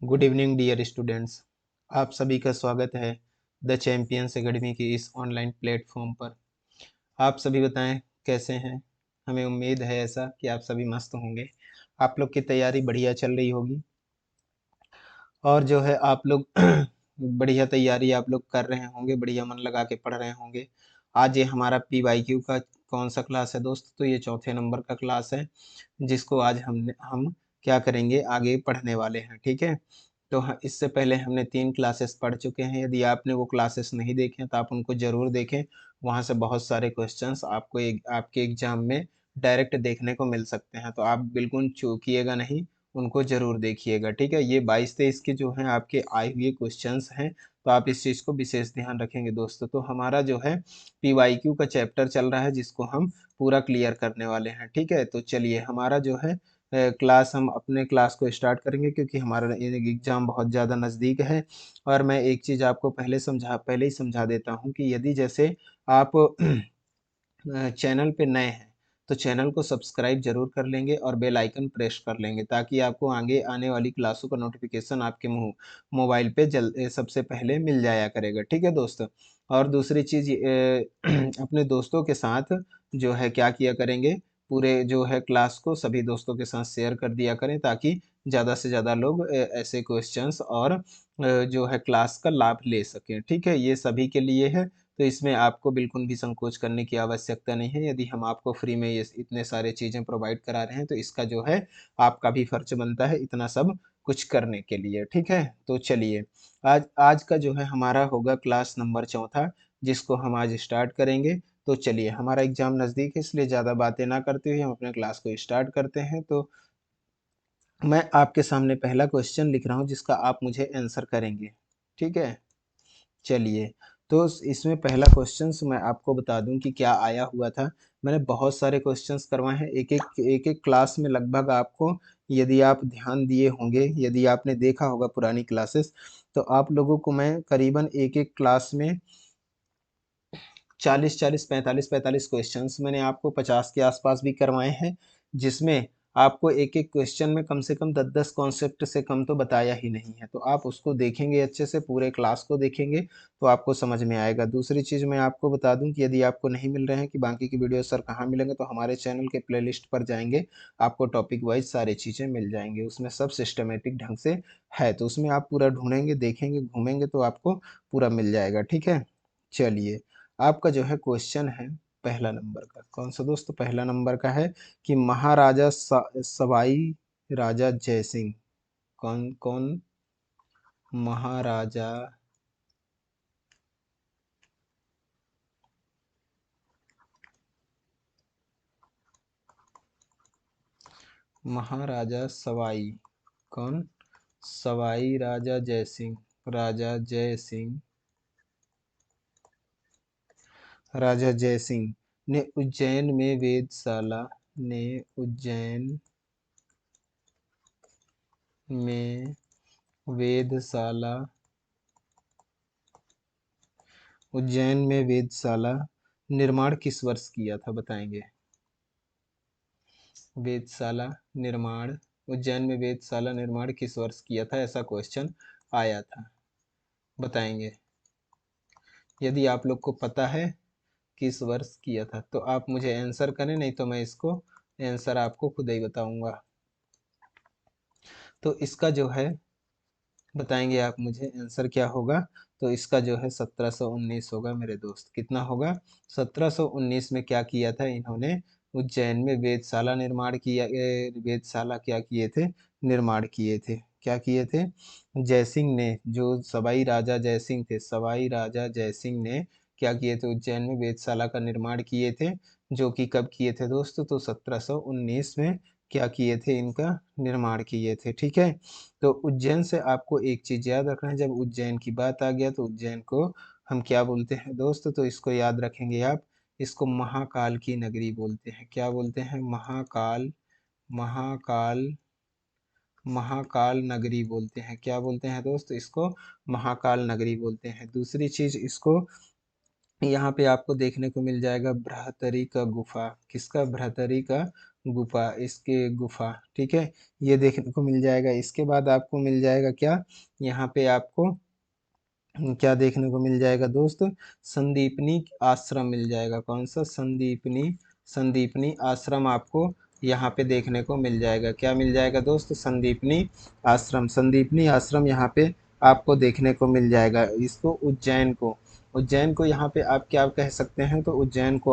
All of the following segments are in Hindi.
Good evening dear students. आप सभी का स्वागत है द चैंपियंस एकेडमी की इस ऑनलाइन प्लेटफॉर्म पर। आप सभी बताएं कैसे हैं। हमें उम्मीद है ऐसा कि आप सभी मस्त होंगे। आप लोग की तैयारी बढ़िया चल रही होगी और जो है आप लोग बढ़िया तैयारी आप लोग कर रहे होंगे, बढ़िया मन लगा के पढ़ रहे होंगे। आज ये हमारा PYQ का कौन सा क्लास है दोस्त? तो ये चौथे नंबर का क्लास है जिसको आज हम क्या करेंगे, आगे पढ़ने वाले हैं। ठीक है, तो इससे पहले हमने 3 क्लासेस पढ़ चुके हैं। यदि आपने वो क्लासेस नहीं देखे तो आप उनको ज़रूर देखें। वहाँ से बहुत सारे क्वेश्चंस आपको आपके एग्जाम में डायरेक्ट देखने को मिल सकते हैं, तो आप बिल्कुल चूकिएगा नहीं, उनको ज़रूर देखिएगा। ठीक है, ये 22-23 के जो हैं आपके आए हुए क्वेश्चंस हैं, तो आप इस चीज़ को विशेष ध्यान रखेंगे दोस्तों। तो हमारा जो है PYQ का चैप्टर चल रहा है जिसको हम पूरा क्लियर करने वाले हैं। ठीक है, तो चलिए हमारा जो है क्लास, हम अपने क्लास को स्टार्ट करेंगे क्योंकि हमारा एग्ज़ाम बहुत ज़्यादा नज़दीक है। और मैं एक चीज़ आपको पहले ही समझा देता हूँ कि यदि जैसे आप चैनल पे नए हैं तो चैनल को सब्सक्राइब जरूर कर लेंगे और बेल आइकन प्रेस कर लेंगे ताकि आपको आगे आने वाली क्लासों का नोटिफिकेशन आपके मोबाइल पे सबसे पहले मिल जाया करेगा। ठीक है दोस्तों। और दूसरी चीज़ अपने दोस्तों के साथ जो है क्या किया करेंगे, पूरे जो है क्लास को सभी दोस्तों के साथ शेयर कर दिया करें ताकि ज़्यादा से ज़्यादा लोग ऐसे क्वेश्चंस और जो है क्लास का लाभ ले सकें। ठीक है, ये सभी के लिए है, तो इसमें आपको बिल्कुल भी संकोच करने की आवश्यकता नहीं है। यदि हम आपको फ्री में ये इतने सारे चीज़ें प्रोवाइड करा रहे हैं तो इसका जो है आपका भी फर्ज बनता है इतना सब कुछ करने के लिए। ठीक है, तो चलिए आज आज का जो है हमारा होगा क्लास नंबर चौथा जिसको हम आज स्टार्ट करेंगे। तो चलिए, हमारा एग्जाम नज़दीक है इसलिए ज़्यादा बातें ना करते हुए हम अपने क्लास को स्टार्ट करते हैं। तो मैं आपके सामने पहला क्वेश्चन लिख रहा हूँ जिसका आप मुझे आंसर करेंगे। ठीक है, चलिए, तो इसमें पहला क्वेश्चंस मैं आपको बता दूं कि क्या आया हुआ था। मैंने बहुत सारे क्वेश्चंस करवाए हैं, एक एक क्लास में लगभग आपको, यदि आप ध्यान दिए होंगे, यदि आपने देखा होगा पुरानी क्लासेस, तो आप लोगों को मैं करीबन एक एक क्लास में 40-40, 45-45 क्वेश्चंस मैंने आपको 50 के आसपास भी करवाए हैं, जिसमें आपको एक एक क्वेश्चन में कम से कम 10-10 कॉन्सेप्ट से कम तो बताया ही नहीं है। तो आप उसको देखेंगे, अच्छे से पूरे क्लास को देखेंगे तो आपको समझ में आएगा। दूसरी चीज़ मैं आपको बता दूं कि यदि आपको नहीं मिल रहे हैं कि बाकी की वीडियो सर कहाँ मिलेंगे, तो हमारे चैनल के प्लेलिस्ट पर जाएंगे, आपको टॉपिक वाइज सारी चीज़ें मिल जाएंगी, उसमें सब सिस्टमेटिक ढंग से है, तो उसमें आप पूरा ढूंढेंगे, देखेंगे, घूमेंगे तो आपको पूरा मिल जाएगा। ठीक है, चलिए, आपका जो है क्वेश्चन है पहला नंबर का, कौन सा दोस्त? पहला नंबर का है कि महाराजा सवाई राजा जयसिंह, कौन कौन महाराजा महाराजा सवाई, कौन? सवाई राजा जयसिंह, राजा जयसिंह, राजा जयसिंह ने उज्जैन में वेधशाला, ने उज्जैन में वेधशाला, उज्जैन में वेधशाला निर्माण किस वर्ष किया था, बताएंगे? वेधशाला निर्माण, उज्जैन में वेधशाला निर्माण किस वर्ष किया था, ऐसा क्वेश्चन आया था, बताएंगे? यदि आप लोग को पता है किस वर्ष किया था तो आप मुझे आंसर करें, नहीं तो मैं इसको आंसर आपको खुद ही बताऊंगा। तो इसका जो है बताएंगे आप मुझे आंसर क्या होगा। तो इसका जो है 1719 होगा मेरे दोस्त। कितना होगा? 1719 में क्या किया था इन्होंने? उज्जैन में वेधशाला निर्माण किया, वेधशाला क्या किए थे? निर्माण किए थे। क्या किए थे? जयसिंह ने, जो सवाई राजा जयसिंह थे, सवाई राजा जयसिंह ने क्या किए थे? उज्जैन में वेधशाला का निर्माण किए थे, जो कि कब किए थे दोस्तों? तो 1719 में क्या किए थे? इनका निर्माण किए थे। ठीक है, तो उज्जैन से आपको एक चीज याद रखना है, जब उज्जैन की बात आ गया तो उज्जैन को हम क्या बोलते हैं दोस्त? तो इसको याद रखेंगे आप, इसको महाकाल की नगरी बोलते हैं। क्या बोलते हैं? महाकाल, महाकाल, महाकाल नगरी बोलते हैं। क्या बोलते हैं दोस्त? इसको महाकाल नगरी बोलते हैं। दूसरी चीज इसको यहाँ पे आपको देखने को मिल जाएगा बृहतरी का गुफा। किसका? बृहतरी का गुफा, इसके गुफा, ठीक है, ये देखने को मिल जाएगा। इसके बाद आपको मिल जाएगा क्या, यहाँ पे आपको क्या देखने को मिल जाएगा दोस्त, संदीपनी आश्रम मिल जाएगा। कौन सा, संदीपनी, संदीपनी आश्रम आपको यहाँ पे देखने को मिल जाएगा। क्या मिल जाएगा दोस्त, संदीपनी आश्रम, संदीपनी आश्रम यहाँ पे आपको देखने को मिल जाएगा। इसको उज्जैन को, उज्जैन को यहाँ पे आप क्या कह सकते हैं, तो उज्जैन को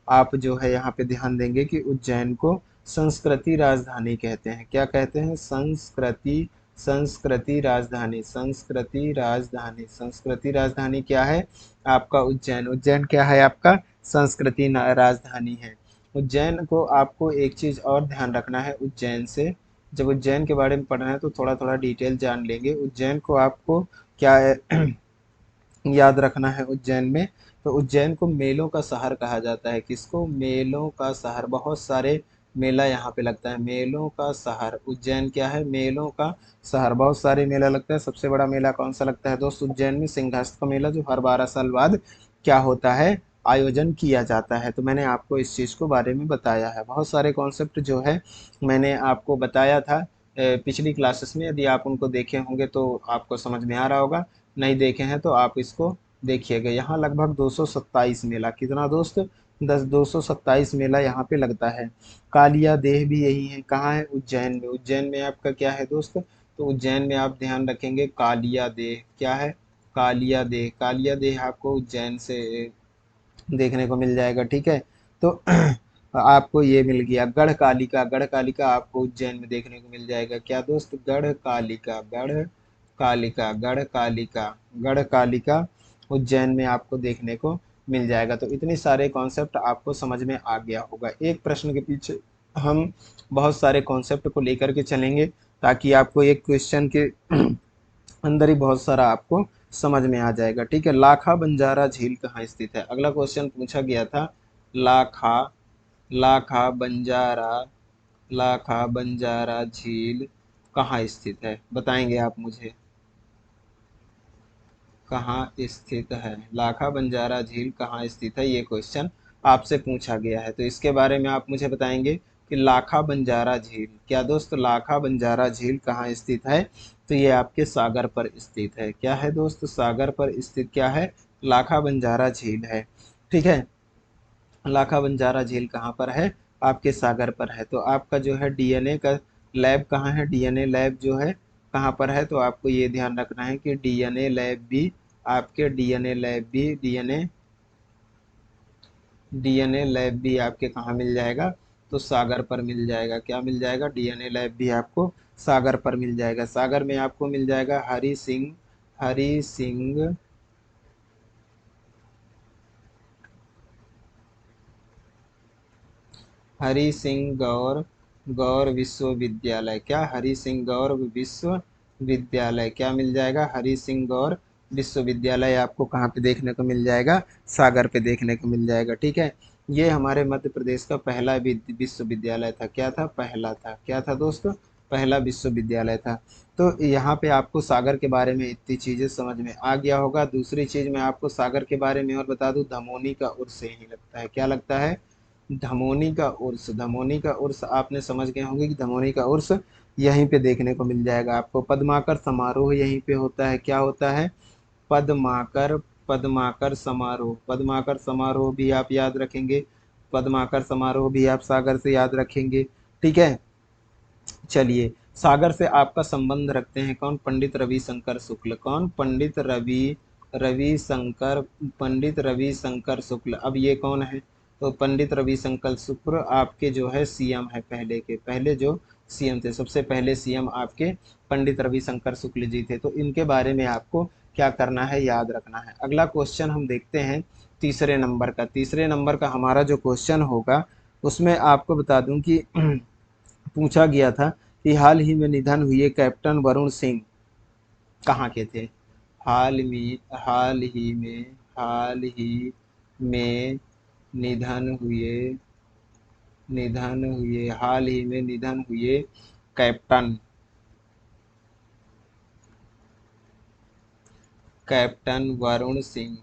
आप जो है यहाँ पे ध्यान देंगे कि उज्जैन को संस्कृति राजधानी कहते हैं। क्या कहते हैं, संस्कृति, संस्कृति राजधानी, संस्कृति राजधानी, संस्कृति राजधानी क्या है आपका, उज्जैन, उज्जैन क्या है आपका, संस्कृति राजधानी है। उज्जैन को आपको एक चीज और ध्यान रखना है, उज्जैन से जब उज्जैन के बारे में पढ़ना है तो थोड़ा थोड़ा डिटेल जान लेंगे। उज्जैन को आपको क्या है याद रखना है उज्जैन में, तो उज्जैन को मेलों का शहर कहा जाता है। किसको, मेलों का शहर, बहुत सारे मेला यहाँ पे लगता है, मेलों का शहर उज्जैन क्या है, मेलों का शहर, बहुत सारे मेला लगता है। सबसे बड़ा मेला कौन सा लगता है दोस्त उज्जैन में, सिंहस्थ का मेला, जो हर 12 साल बाद क्या होता है, आयोजन किया जाता है। तो मैंने आपको इस चीज़ को बारे में बताया है, बहुत सारे कॉन्सेप्ट जो है मैंने आपको बताया था पिछली क्लासेस में। यदि आप उनको देखे होंगे तो आपको समझ में आ रहा होगा, नहीं देखे हैं तो आप इसको देखिएगा। यहाँ लगभग 227 मेला, कितना दोस्त, 227 मेला यहाँ पे लगता है। कालिया देह भी यही है, कहाँ है, उज्जैन में, उज्जैन में आपका क्या है दोस्त, तो उज्जैन में आप ध्यान रखेंगे कालिया देह, क्या है, कालिया देह, कालिया देह आपको उज्जैन से देखने को मिल जाएगा, ठीक है। तो आपको ये मिल गया गढ़ कालिका, गढ़ कालिका आपको उज्जैन में देखने को मिल जाएगा। क्या दोस्त, गढ़ कालिका, गढ़ कालिका, गढ़ कालिका, गढ़ कालिका उज्जैन में आपको देखने को मिल जाएगा। तो इतने सारे कॉन्सेप्ट आपको समझ में आ गया होगा। एक प्रश्न के पीछे हम बहुत सारे कॉन्सेप्ट को लेकर के चलेंगे, ताकि आपको एक क्वेश्चन के अंदर ही बहुत सारा आपको समझ में आ जाएगा, ठीक है। लाखा बंजारा झील कहाँ स्थित है, अगला क्वेश्चन पूछा गया था। लाखा, लाखा बंजारा, लाखा बंजारा झील कहाँ स्थित है, बताएंगे आप मुझे, कहाँ स्थित है, लाखा बंजारा झील कहाँ स्थित है, ये क्वेश्चन आपसे पूछा गया है। तो इसके बारे में आप मुझे बताएंगे कि लाखा बंजारा झील, क्या दोस्त, लाखा बंजारा झील कहाँ स्थित है, तो ये आपके सागर पर स्थित है। क्या है दोस्त, सागर पर स्थित क्या है, लाखा बंजारा झील है, ठीक है। लाखा बंजारा झील कहाँ पर है, आपके सागर पर है। तो आपका जो है डीएनए का लैब कहाँ है, डीएनए लैब जो है कहाँ पर है, तो आपको ये ध्यान रखना है कि डीएनए लैब भी आपके, डीएनए लैब भी, डीएनए, डीएनए लैब भी आपके कहाँ मिल जाएगा, तो सागर पर मिल जाएगा। क्या मिल जाएगा, डीएनए लैब भी आपको सागर पर मिल जाएगा। सागर में आपको मिल जाएगा हरि सिंह, हरि सिंह, हरि सिंह गौर, गौर विश्वविद्यालय, क्या, हरि सिंह गौर विश्वविद्यालय, क्या मिल जाएगा, हरि सिंह गौर विश्वविद्यालय आपको कहाँ पे देखने को मिल जाएगा, सागर पे देखने को मिल जाएगा, ठीक है। ये हमारे मध्य प्रदेश का पहला विश्वविद्यालय था, क्या था, पहला था, क्या था दोस्तों, पहला विश्वविद्यालय था। तो यहाँ पे आपको सागर के बारे में इतनी चीज़ें समझ में आ गया होगा। दूसरी चीज़ मैं आपको सागर के बारे में और बता दूँ, धमोनी का उर्स यही लगता है, क्या लगता है, धमोनी का उर्स, धमोनी का उर्स आपने समझ गए होंगे कि धमोनी का उर्स यहीं पे देखने को मिल जाएगा आपको। पद्माकर समारोह यहीं पे होता है, क्या होता है, पद्माकर, पद्माकर समारोह, पद्माकर समारोह भी आप याद रखेंगे, पद्माकर समारोह भी आप सागर से याद रखेंगे, ठीक है। चलिए, सागर से आपका संबंध रखते हैं कौन, पंडित रविशंकर शुक्ल, कौन, पंडित रविशंकर, पंडित रविशंकर शुक्ल। अब ये कौन है, तो पंडित रविशंकर शुक्ल आपके जो है सीएम है, पहले के, पहले जो सीएम थे, सबसे पहले सीएम आपके पंडित रविशंकर शुक्ल जी थे। तो इनके बारे में आपको क्या करना है, याद रखना है। अगला क्वेश्चन हम देखते हैं तीसरे नंबर का, तीसरे नंबर का हमारा जो क्वेश्चन होगा उसमें आपको बता दूं कि पूछा गया था कि हाल ही में निधन हुए कैप्टन वरुण सिंह कहाँ के थे, हाल में, हाल ही में, हाल ही में निधन हुए, निधन हुए, हाल ही में निधन हुए कैप्टन, कैप्टन वरुण सिंह,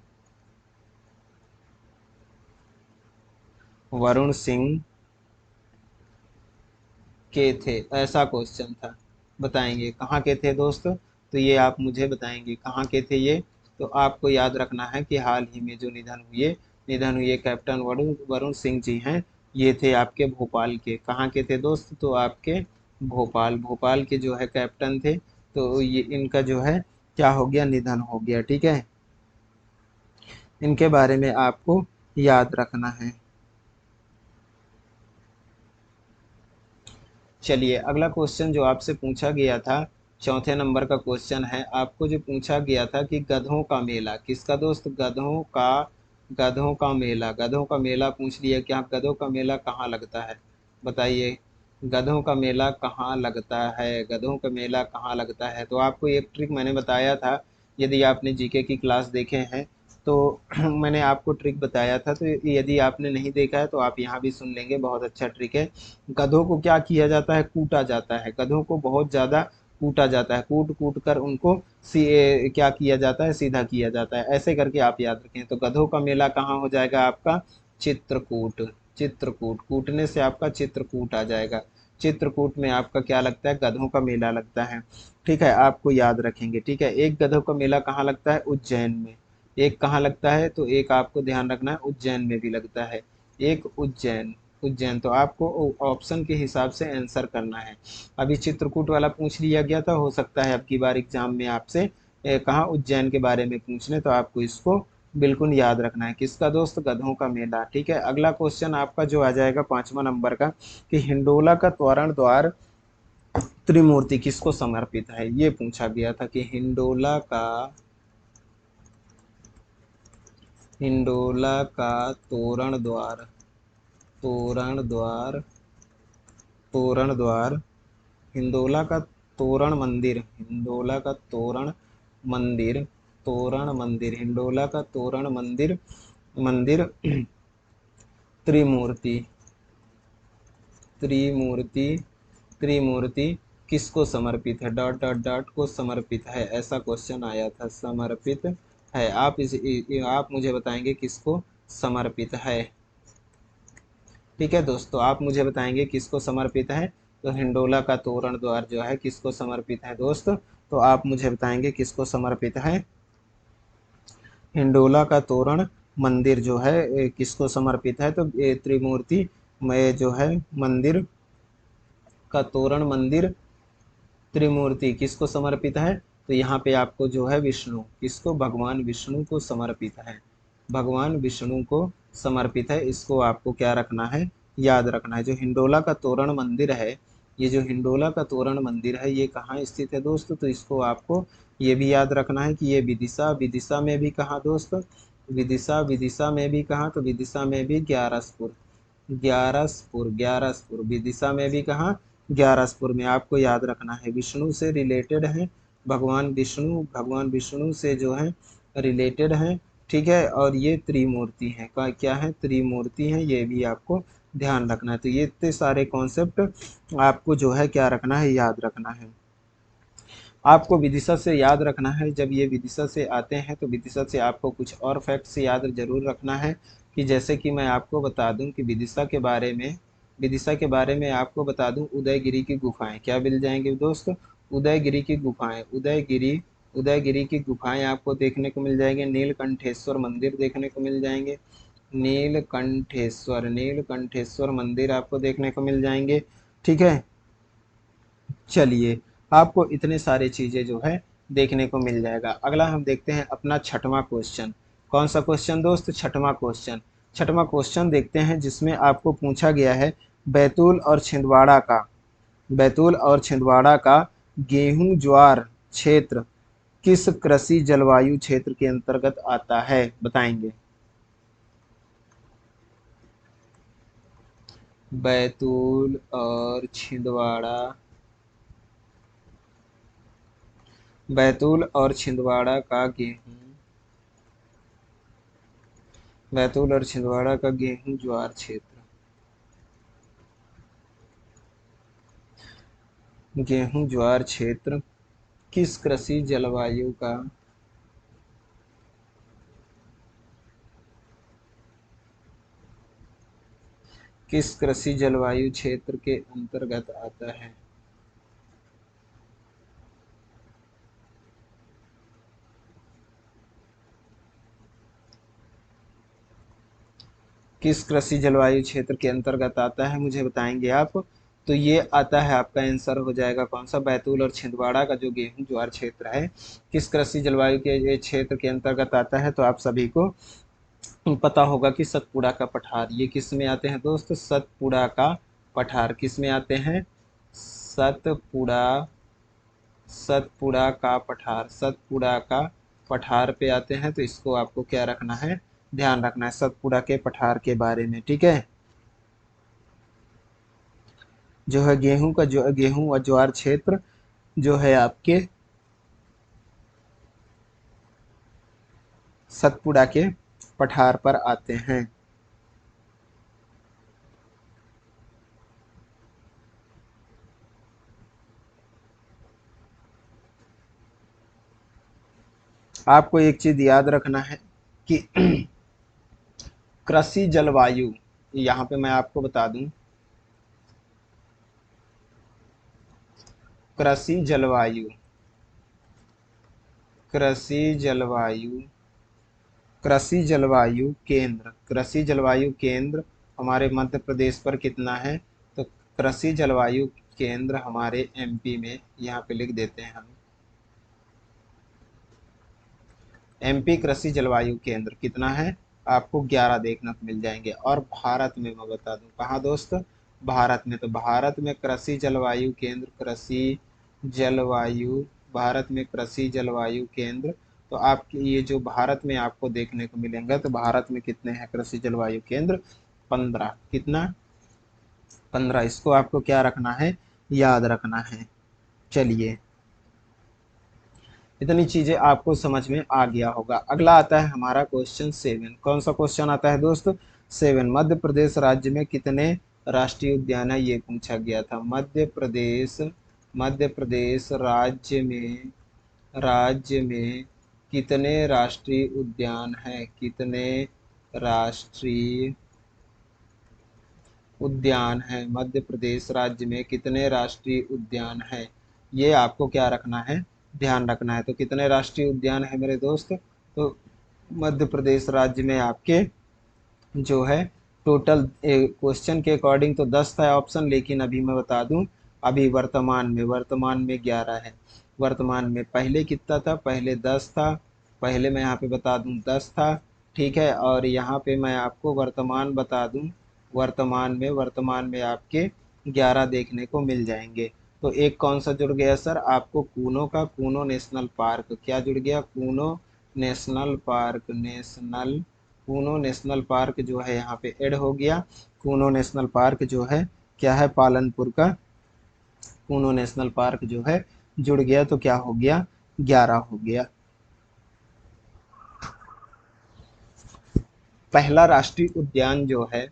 वरुण सिंह के थे, ऐसा क्वेश्चन था। बताएंगे कहाँ के थे दोस्त, तो ये आप मुझे बताएंगे कहाँ के थे ये। तो आपको याद रखना है कि हाल ही में जो निधन हुए कैप्टन वरुण वरुण सिंह जी हैं, ये थे आपके भोपाल के। कहाँ के थे दोस्त, तो आपके भोपाल भोपाल के जो है कैप्टन थे। तो ये इनका जो है क्या हो गया, निधन हो गया। ठीक है, इनके बारे में आपको याद रखना है। चलिए अगला क्वेश्चन जो आपसे पूछा गया था, चौथे नंबर का क्वेश्चन है। आपको जो पूछा गया था कि गधों का मेला किसका दोस्त, गधों का मेला पूछ लिया। क्या गधों का मेला कहाँ लगता है, बताइए। गधों का मेला कहाँ लगता है, गधों का मेला कहाँ लगता है। तो आपको एक ट्रिक मैंने बताया था, यदि आपने जीके की क्लास देखे हैं तो मैंने आपको ट्रिक बताया था। तो यदि आपने नहीं देखा है तो आप यहाँ भी सुन लेंगे, बहुत अच्छा ट्रिक है। गधों को क्या किया जाता है, कूटा जाता है। गधों को बहुत ज़्यादा कूटा जाता है, कूट कूट कर उनको क्या किया जाता है, सीधा किया जाता है। ऐसे करके आप याद रखें। तो गधों का मेला कहाँ हो जाएगा आपका, चित्रकूट। चित्रकूट, कूटने से आपका चित्रकूट आ जाएगा। चित्रकूट में आपका क्या लगता है, गधों का मेला लगता है। ठीक है, आपको याद रखेंगे। ठीक है, एक गधों का मेला कहाँ लगता है, उज्जैन में। एक कहाँ लगता है, तो एक आपको ध्यान रखना है उज्जैन में भी लगता है। एक उज्जैन, उज्जैन। तो आपको ऑप्शन के हिसाब से आंसर करना है। अभी चित्रकूट वाला पूछ लिया गया था, हो सकता है अब की बार एग्जाम में आपसे कहाँ उज्जैन के बारे में पूछने, तो आपको इसको बिल्कुल याद रखना है। किसका दोस्त, गधों का मेला। ठीक है, अगला क्वेश्चन आपका जो आ जाएगा 5वां नंबर का, कि हिंडोला का तोरण द्वार त्रिमूर्ति किसको समर्पित है। ये पूछा गया था कि हिंडोला का तोरण द्वार, तोरण द्वार, तोरण द्वार, हिंडोला का तोरण मंदिर, हिंडोला का तोरण मंदिर, तोरण मंदिर, हिंडोला का तोरण मंदिर, मंदिर त्रिमूर्ति, त्रिमूर्ति, त्रिमूर्ति किसको समर्पित है, डॉट डॉट डॉट को समर्पित है, ऐसा क्वेश्चन आया था। समर्पित है, आप मुझे बताएंगे किसको समर्पित है। ठीक है दोस्तों, आप मुझे बताएंगे किसको समर्पित है। तो हिंडोला का तोरण द्वार जो है किसको समर्पित है दोस्त, तो आप मुझे बताएंगे किसको समर्पित है। हिंडोला का तोरण मंदिर जो है किसको समर्पित है, तो त्रिमूर्ति में जो है मंदिर का तोरण मंदिर त्रिमूर्ति किसको समर्पित है। तो यहाँ पे आपको जो है विष्णु, किसको, भगवान विष्णु को समर्पित है। भगवान विष्णु को समर्पित है, इसको आपको क्या रखना है, याद रखना है। जो हिंडोला का तोरण मंदिर है, ये जो हिंडोला का तोरण मंदिर है ये कहाँ स्थित है दोस्त, तो इसको आपको ये भी याद रखना है कि ये विदिशा, विदिशा में भी कहाँ दोस्त, विदिशा, विदिशा में भी कहाँ, तो विदिशा में भी ग्यारसपुर, ग्यारसपुर, ग्यारसपुर विदिशा में भी कहाँ, ग्यारसपुर में। आपको याद रखना है विष्णु से रिलेटेड है, भगवान विष्णु से जो है रिलेटेड है। ठीक है, और ये त्रिमूर्ति है, क्या है, त्रिमूर्ति है, ये भी आपको ध्यान रखना है। तो ये इतने सारे कॉन्सेप्ट आपको जो है क्या रखना है, याद रखना है। आपको विदिशा से याद रखना है, जब ये विदिशा से आते हैं तो विदिशा से आपको कुछ और फैक्ट्स याद जरूर रखना है। कि जैसे कि मैं आपको बता दूं कि विदिशा के बारे में आपको बता दूं, उदयगिरी की गुफाएं क्या मिल जाएंगे दोस्त, उदयगिरी की गुफाएं, उदयगिरी की गुफाएं आपको देखने को मिल जाएंगे। नीलकंठेश्वर मंदिर देखने को मिल जाएंगे, नीलकंठेश्वर मंदिर आपको देखने को मिल जाएंगे। ठीक है, चलिए आपको इतने सारे चीजें जो है देखने को मिल जाएगा। अगला हम देखते हैं अपना छठवां क्वेश्चन। कौन सा क्वेश्चन दोस्त, छठवां क्वेश्चन। छठवां क्वेश्चन देखते हैं जिसमें आपको पूछा गया है, बैतूल और छिंदवाड़ा का, बैतूल और छिंदवाड़ा का गेहूं ज्वार क्षेत्र किस कृषि जलवायु क्षेत्र के अंतर्गत आता है, बताएंगे। बैतूल और छिंदवाड़ा, बैतूल और छिंदवाड़ा का गेहूं, बैतूल और छिंदवाड़ा का गेहूं ज्वार क्षेत्र, गेहूं ज्वार क्षेत्र किस कृषि जलवायु का, किस कृषि जलवायु क्षेत्र के अंतर्गत आता है? किस कृषि जलवायु क्षेत्र के अंतर्गत आता है, मुझे बताएंगे आप। तो ये आता है, आपका आंसर हो जाएगा कौन सा, बैतूल और छिंदवाड़ा का जो गेहूं ज्वार क्षेत्र है, किस कृषि जलवायु के ये क्षेत्र के अंतर्गत आता है? तो आप सभी को पता होगा कि सतपुड़ा का पठार, ये किस में आते हैं दोस्त? सतपुड़ा का पठार किस में आते हैं? सतपुड़ा, सतपुड़ा का पठार, सतपुड़ा का पठार पे आते हैं। तो इसको आपको क्या रखना है, ध्यान रखना है सतपुड़ा के पठार के बारे में, ठीक है। जो है गेहूं का, जो गेहूं और ज्वार क्षेत्र जो है आपके सतपुड़ा के पठार पर आते हैं। आपको एक चीज याद रखना है कि कृषि जलवायु, यहाँ पे मैं आपको बता दूं, कृषि जलवायु, कृषि जलवायु, कृषि जलवायु केंद्र, कृषि जलवायु केंद्र हमारे मध्य प्रदेश पर कितना है? तो कृषि जलवायु केंद्र हमारे एमपी में, यहाँ पे लिख देते हैं हम, एमपी कृषि जलवायु केंद्र कितना है? आपको 11 देखने को मिल जाएंगे। और भारत में मैं बता दूं कहाँ दोस्त? भारत में, तो भारत में कृषि जलवायु केंद्र, कृषि जलवायु, भारत में कृषि जलवायु केंद्र, तो आपके ये जो भारत में आपको देखने को मिलेंगे, तो भारत में कितने हैं कृषि जलवायु केंद्र? 15। कितना? 15। इसको आपको क्या रखना है, याद रखना है। चलिए, इतनी चीजें आपको समझ में आ गया होगा। अगला आता है हमारा क्वेश्चन 7। कौन सा क्वेश्चन आता है दोस्त? 7। मध्य प्रदेश राज्य में कितने राष्ट्रीय उद्यान है, ये पूछा गया था। मध्य प्रदेश, मध्य प्रदेश राज्य में कितने राष्ट्रीय उद्यान है, कितने राष्ट्रीय उद्यान है, मध्य प्रदेश राज्य में कितने राष्ट्रीय उद्यान है, ये आपको क्या रखना है, ध्यान रखना है। तो कितने राष्ट्रीय उद्यान है मेरे दोस्त? तो मध्य प्रदेश राज्य में आपके जो है टोटल, क्वेश्चन के अकॉर्डिंग तो 10 था ऑप्शन, लेकिन अभी मैं बता दूं, अभी वर्तमान में 11 है। वर्तमान में पहले कितना था? पहले 10 था। पहले मैं यहाँ पे बता दूं 10 था, ठीक है। और यहाँ पे मैं आपको वर्तमान बता दूं, वर्तमान में आपके 11 देखने को मिल जाएंगे। तो एक कौन सा जुड़ गया सर आपको? कूनो का, कूनो नेशनल पार्क, क्या जुड़ गया? Kuno national park, Kuno national park जो है यहाँ पे ऐड हो गया। कूनो नेशनल पार्क जो है क्या है? पालनपुर का कूनो नेशनल पार्क जो है जुड़ गया, तो क्या हो गया? 11 हो गया। पहला राष्ट्रीय उद्यान जो है,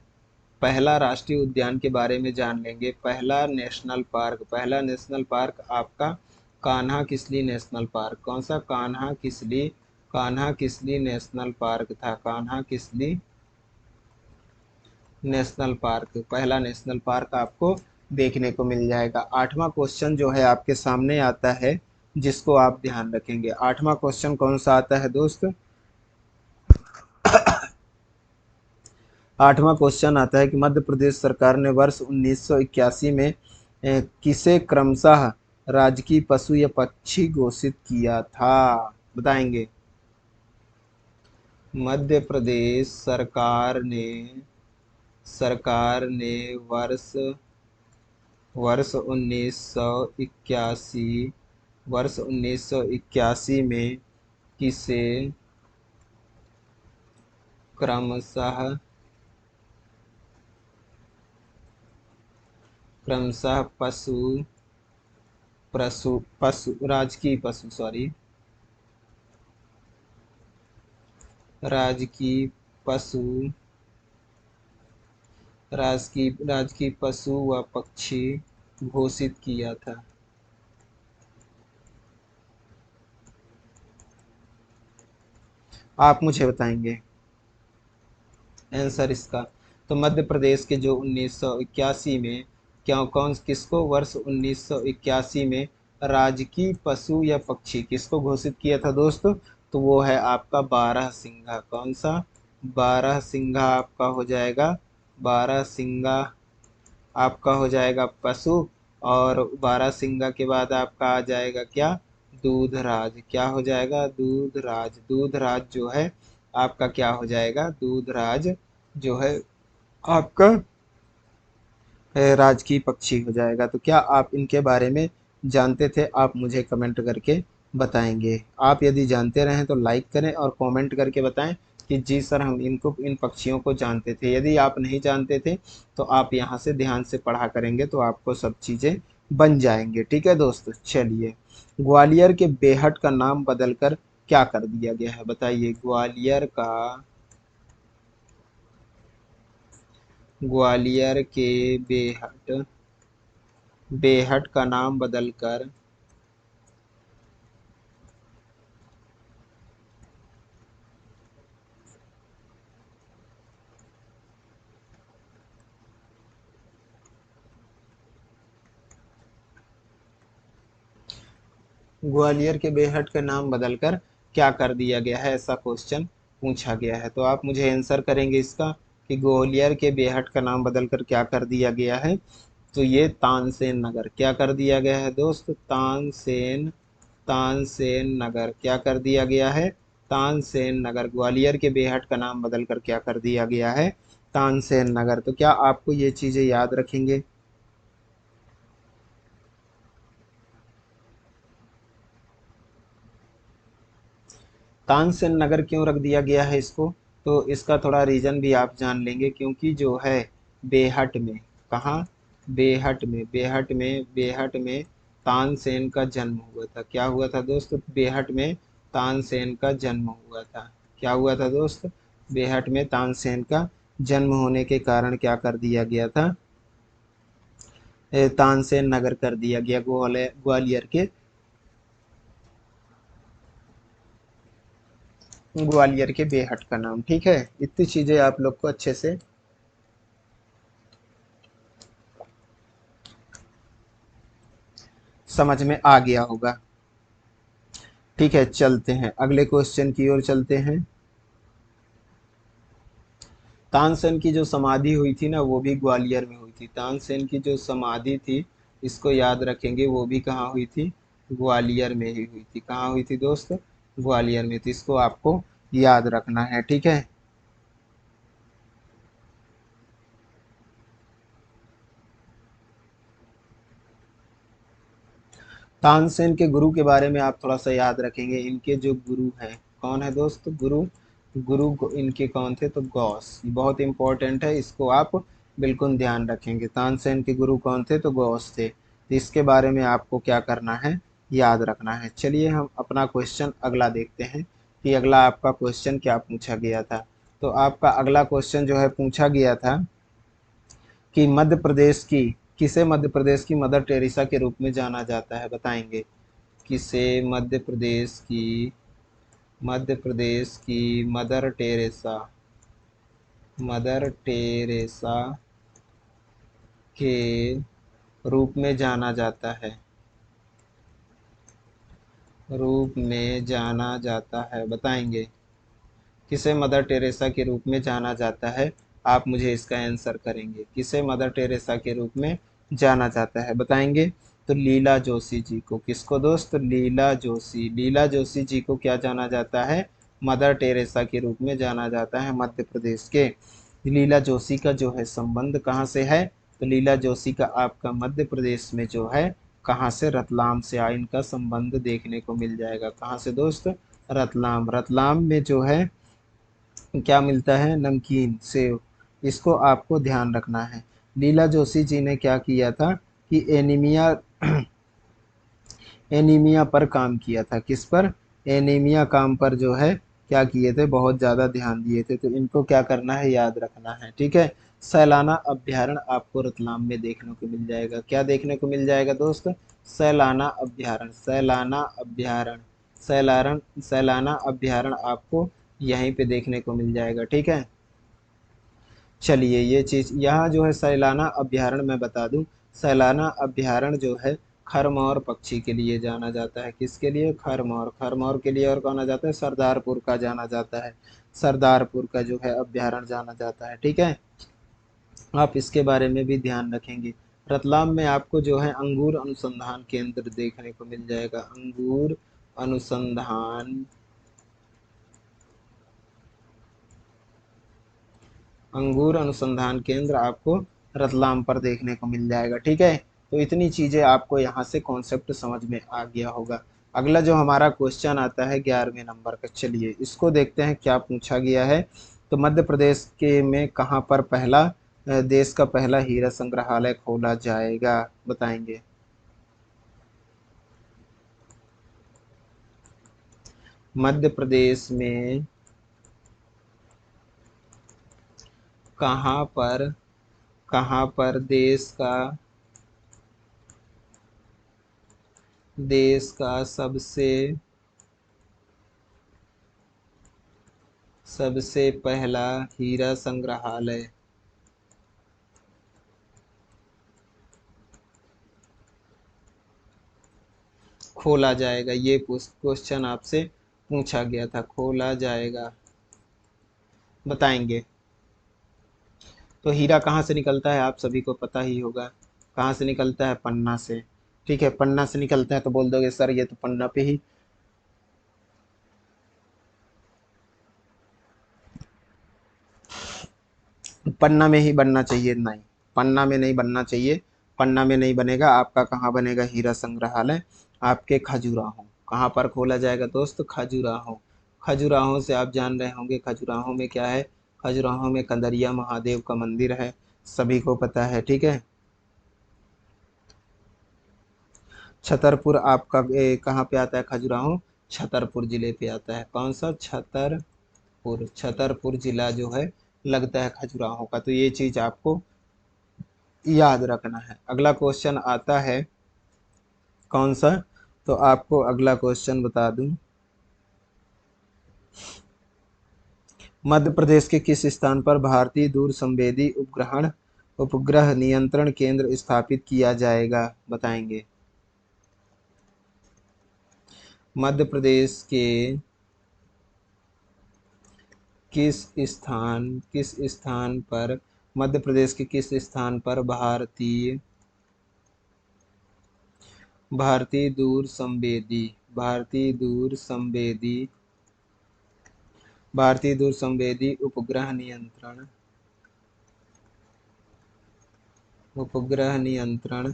पहला राष्ट्रीय उद्यान के बारे में जान लेंगे। पहला नेशनल पार्क आपका कान्हा किसली नेशनल पार्क, कौन सा? कान्हा किसली नेशनल पार्क था, कान्हा किसली नेशनल पार्क, पहला नेशनल पार्क आपको देखने को मिल जाएगा। 8वां क्वेश्चन जो है आपके सामने आता है, जिसको आप ध्यान रखेंगे। 8वां क्वेश्चन कौन सा आता है दोस्त? 8वां क्वेश्चन आता है कि मध्य प्रदेश सरकार ने वर्ष 1981 में किसे क्रमशः राजकीय पशु या पक्षी घोषित किया था, बताएंगे। मध्य प्रदेश सरकार ने वर्ष 1981, वर्ष 1981 में किसे क्रमशः क्रमशः राजकीय पशु, राजकीय पशु, राजकीय पशु व पक्षी घोषित किया था। आप मुझे बताएंगे आंसर इसका। तो मध्य प्रदेश के जो 1981 में क्या कौन किसको वर्ष 1981 में राजकीय पशु या पक्षी किसको घोषित किया था दोस्त? तो वो है आपका बारहसिंघा। कौन सा? बारहसिंघा आपका हो जाएगा। बारहसिंघा आपका हो जाएगा पशु। और बारहसिंघा के बाद आपका आ जाएगा क्या? दूधराज। क्या हो जाएगा? दूधराज। दूधराज जो है आपका क्या हो जाएगा? दूधराज जो है आपका राजकीय पक्षी हो जाएगा। तो क्या आप इनके बारे में जानते थे? आप मुझे कमेंट करके बताएंगे। आप यदि जानते रहें तो लाइक करें और कमेंट करके बताएं कि जी सर हम इनको इन पक्षियों को जानते थे। यदि आप नहीं जानते थे तो आप यहाँ से ध्यान से पढ़ा करेंगे तो आपको सब चीज़ें बन जाएंगे। ठीक है दोस्त, चलिए। ग्वालियर के बेहट का नाम बदलकर क्या कर दिया गया है? बताइए। ग्वालियर के बेहट बेहट का नाम बदलकर ग्वालियर के बेहट का नाम बदलकर क्या कर दिया गया है? ऐसा क्वेश्चन पूछा गया है। तो आप मुझे आंसर करेंगे इसका कि ग्वालियर के बेहट का नाम बदलकर क्या कर दिया गया है? तो ये तानसेन नगर। क्या कर दिया गया है दोस्त? तानसेन नगर क्या कर दिया गया है? तानसेन नगर। ग्वालियर के बेहट का नाम बदलकर क्या कर दिया गया है? तानसेन नगर। तो क्या आपको ये चीज़ें याद रखेंगे? तानसेन नगर क्यों रख दिया गया है इसको? तो इसका थोड़ा रीज़न भी आप जान लेंगे, क्योंकि जो है बेहट में, कहाँ? बेहट में तानसेन का जन्म हुआ था। क्या हुआ था दोस्त? बेहट में तानसेन का जन्म हुआ था। क्या हुआ था दोस्त? बेहट में तानसेन का जन्म होने के कारण क्या कर दिया गया था? तानसेन नगर कर दिया गया ग्वालियर के बेहट का नाम। ठीक है, इतनी चीजें आप लोग को अच्छे से समझ में आ गया होगा। ठीक है, चलते हैं अगले क्वेश्चन की ओर चलते हैं। तानसेन की जो समाधि हुई थी ना, वो भी ग्वालियर में हुई थी। तानसेन की जो समाधि थी, इसको याद रखेंगे, वो भी कहाँ हुई थी? ग्वालियर में ही हुई थी। कहाँ हुई थी दोस्त? ग्वालियर में थी। इसको आपको याद रखना है। ठीक है। तानसेन के गुरु के बारे में आप थोड़ा सा याद रखेंगे। इनके जो गुरु हैं, कौन है दोस्त? इनके कौन थे? तो गौस। बहुत इंपॉर्टेंट है, इसको आप बिल्कुल ध्यान रखेंगे। तानसेन के गुरु कौन थे? तो गौस थे। तो इसके बारे में आपको क्या करना है? याद रखना है। चलिए हम अपना क्वेश्चन अगला देखते हैं कि अगला आपका क्वेश्चन क्या पूछा गया था। तो आपका अगला क्वेश्चन जो है पूछा गया था कि मध्य प्रदेश की मदर टेरेसा के रूप में जाना जाता है? बताएंगे। किसे मध्य प्रदेश की मदर टेरेसा के रूप में जाना जाता है? बताएंगे। किसे मदर टेरेसा के रूप में जाना जाता है? आप मुझे इसका आंसर करेंगे। किसे मदर टेरेसा के रूप में जाना जाता है? बताएंगे। तो लीला जोशी जी को। किसको दोस्त? लीला जोशी जी को क्या जाना जाता है? मदर टेरेसा के रूप में जाना जाता है मध्य प्रदेश के। लीला जोशी का जो है संबंध कहाँ से है? तो लीला जोशी का आपका मध्य प्रदेश में जो है कहाँ से? रतलाम से इनका संबंध देखने को मिल जाएगा। कहाँ से दोस्त? रतलाम। रतलाम में जो है क्या मिलता है? नमकीन सेव। इसको आपको ध्यान रखना है। लीला जोशी जी ने क्या किया था कि एनीमिया पर काम किया था। किस पर? एनीमिया काम पर जो है क्या किए थे? बहुत ज़्यादा ध्यान दिए थे। तो इनको क्या करना है? याद रखना है। ठीक है। सैलाना अभ्यारण्य आपको रतलाम में देखने को मिल जाएगा। क्या देखने को मिल जाएगा दोस्त? सैलाना अभ्यारण्य आपको यहीं पे देखने को मिल जाएगा। ठीक है। चलिए ये चीज़ यहाँ जो है सैलाना अभ्यारण्य मैं बता दूं, सैलाना अभ्यारण्य जो है खरमौर पक्षी के लिए जाना जाता है। किसके लिए? खरमौर। खरमौर के लिए और कौन जाता है? सरदारपुर का जाना जाता है। सरदारपुर का जो है अभ्यारण्य जाना जाता है। ठीक है, आप इसके बारे में भी ध्यान रखेंगे। रतलाम में आपको जो है अंगूर अनुसंधान केंद्र देखने को मिल जाएगा। अनुसंधान अंगूर अनुसंधान केंद्र आपको रतलाम पर देखने को मिल जाएगा। ठीक है, तो इतनी चीज़ें आपको यहाँ से कॉन्सेप्ट समझ में आ गया होगा। अगला जो हमारा क्वेश्चन आता है 11वें नंबर का, चलिए इसको देखते हैं क्या पूछा गया है। तो मध्य प्रदेश के में कहाँ पर पहला देश का पहला हीरा संग्रहालय खोला जाएगा, बताएंगे। मध्य प्रदेश में कहाँ पर देश का सबसे पहला हीरा संग्रहालय खोला जाएगा? ये क्वेश्चन आपसे पूछा गया था, खोला जाएगा, बताएंगे। तो हीरा कहाँ से निकलता है आप सभी को पता ही होगा। कहाँ से निकलता है? पन्ना से। ठीक है, पन्ना से निकलता है। तो बोल दोगे सर ये तो पन्ना पे ही, पन्ना में ही बनना चाहिए। नहीं, पन्ना में नहीं बनना चाहिए। पन्ना में नहीं बनेगा आपका। कहाँ बनेगा हीरा संग्रहालय? आपके खजुराहो। कहाँ पर खोला जाएगा दोस्त? खजुराहो। खजुराहो से आप जान रहे होंगे खजुराहो में क्या है। खजुराहो में कंदरिया महादेव का मंदिर है, सभी को पता है। ठीक है, छतरपुर आपका कहाँ पे आता है? खजुराहो छतरपुर जिले पे आता है। कौन सा? छतरपुर। छतरपुर जिला जो है लगता है खजुराहो का। तो ये चीज आपको याद रखना है। अगला क्वेश्चन आता है कौन सा? तो आपको अगला क्वेश्चन बता दूं, मध्य प्रदेश के किस स्थान पर भारतीय दूर संवेदी उपग्रह नियंत्रण केंद्र स्थापित किया जाएगा, बताएंगे। मध्य प्रदेश के किस स्थान पर मध्य प्रदेश के किस स्थान पर भारतीय दूर संवेदी भारतीय दूर संवेदी उपग्रह नियंत्रण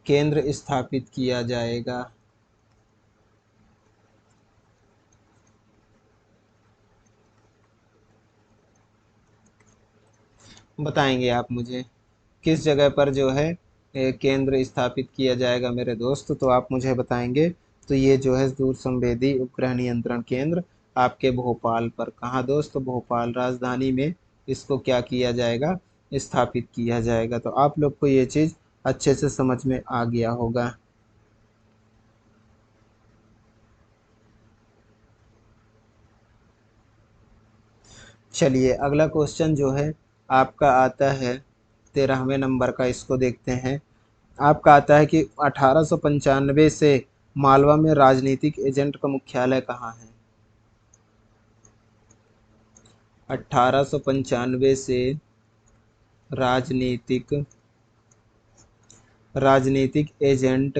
केंद्र स्थापित किया जाएगा, बताएंगे आप मुझे। किस जगह पर जो है केंद्र स्थापित किया जाएगा मेरे दोस्त, तो आप मुझे बताएंगे। तो ये जो है दूर संवेदी उपग्रह नियंत्रण केंद्र आपके भोपाल पर, कहाँ दोस्त? भोपाल राजधानी में इसको क्या किया जाएगा? स्थापित किया जाएगा। तो आप लोग को ये चीज़ अच्छे से समझ में आ गया होगा। चलिए अगला क्वेश्चन जो है आपका आता है 13वें नंबर का, इसको देखते हैं। आपका आता है कि 1895 से मालवा में राजनीतिक एजेंट का मुख्यालय कहाँ है? 1895 से राजनीतिक राजनीतिक एजेंट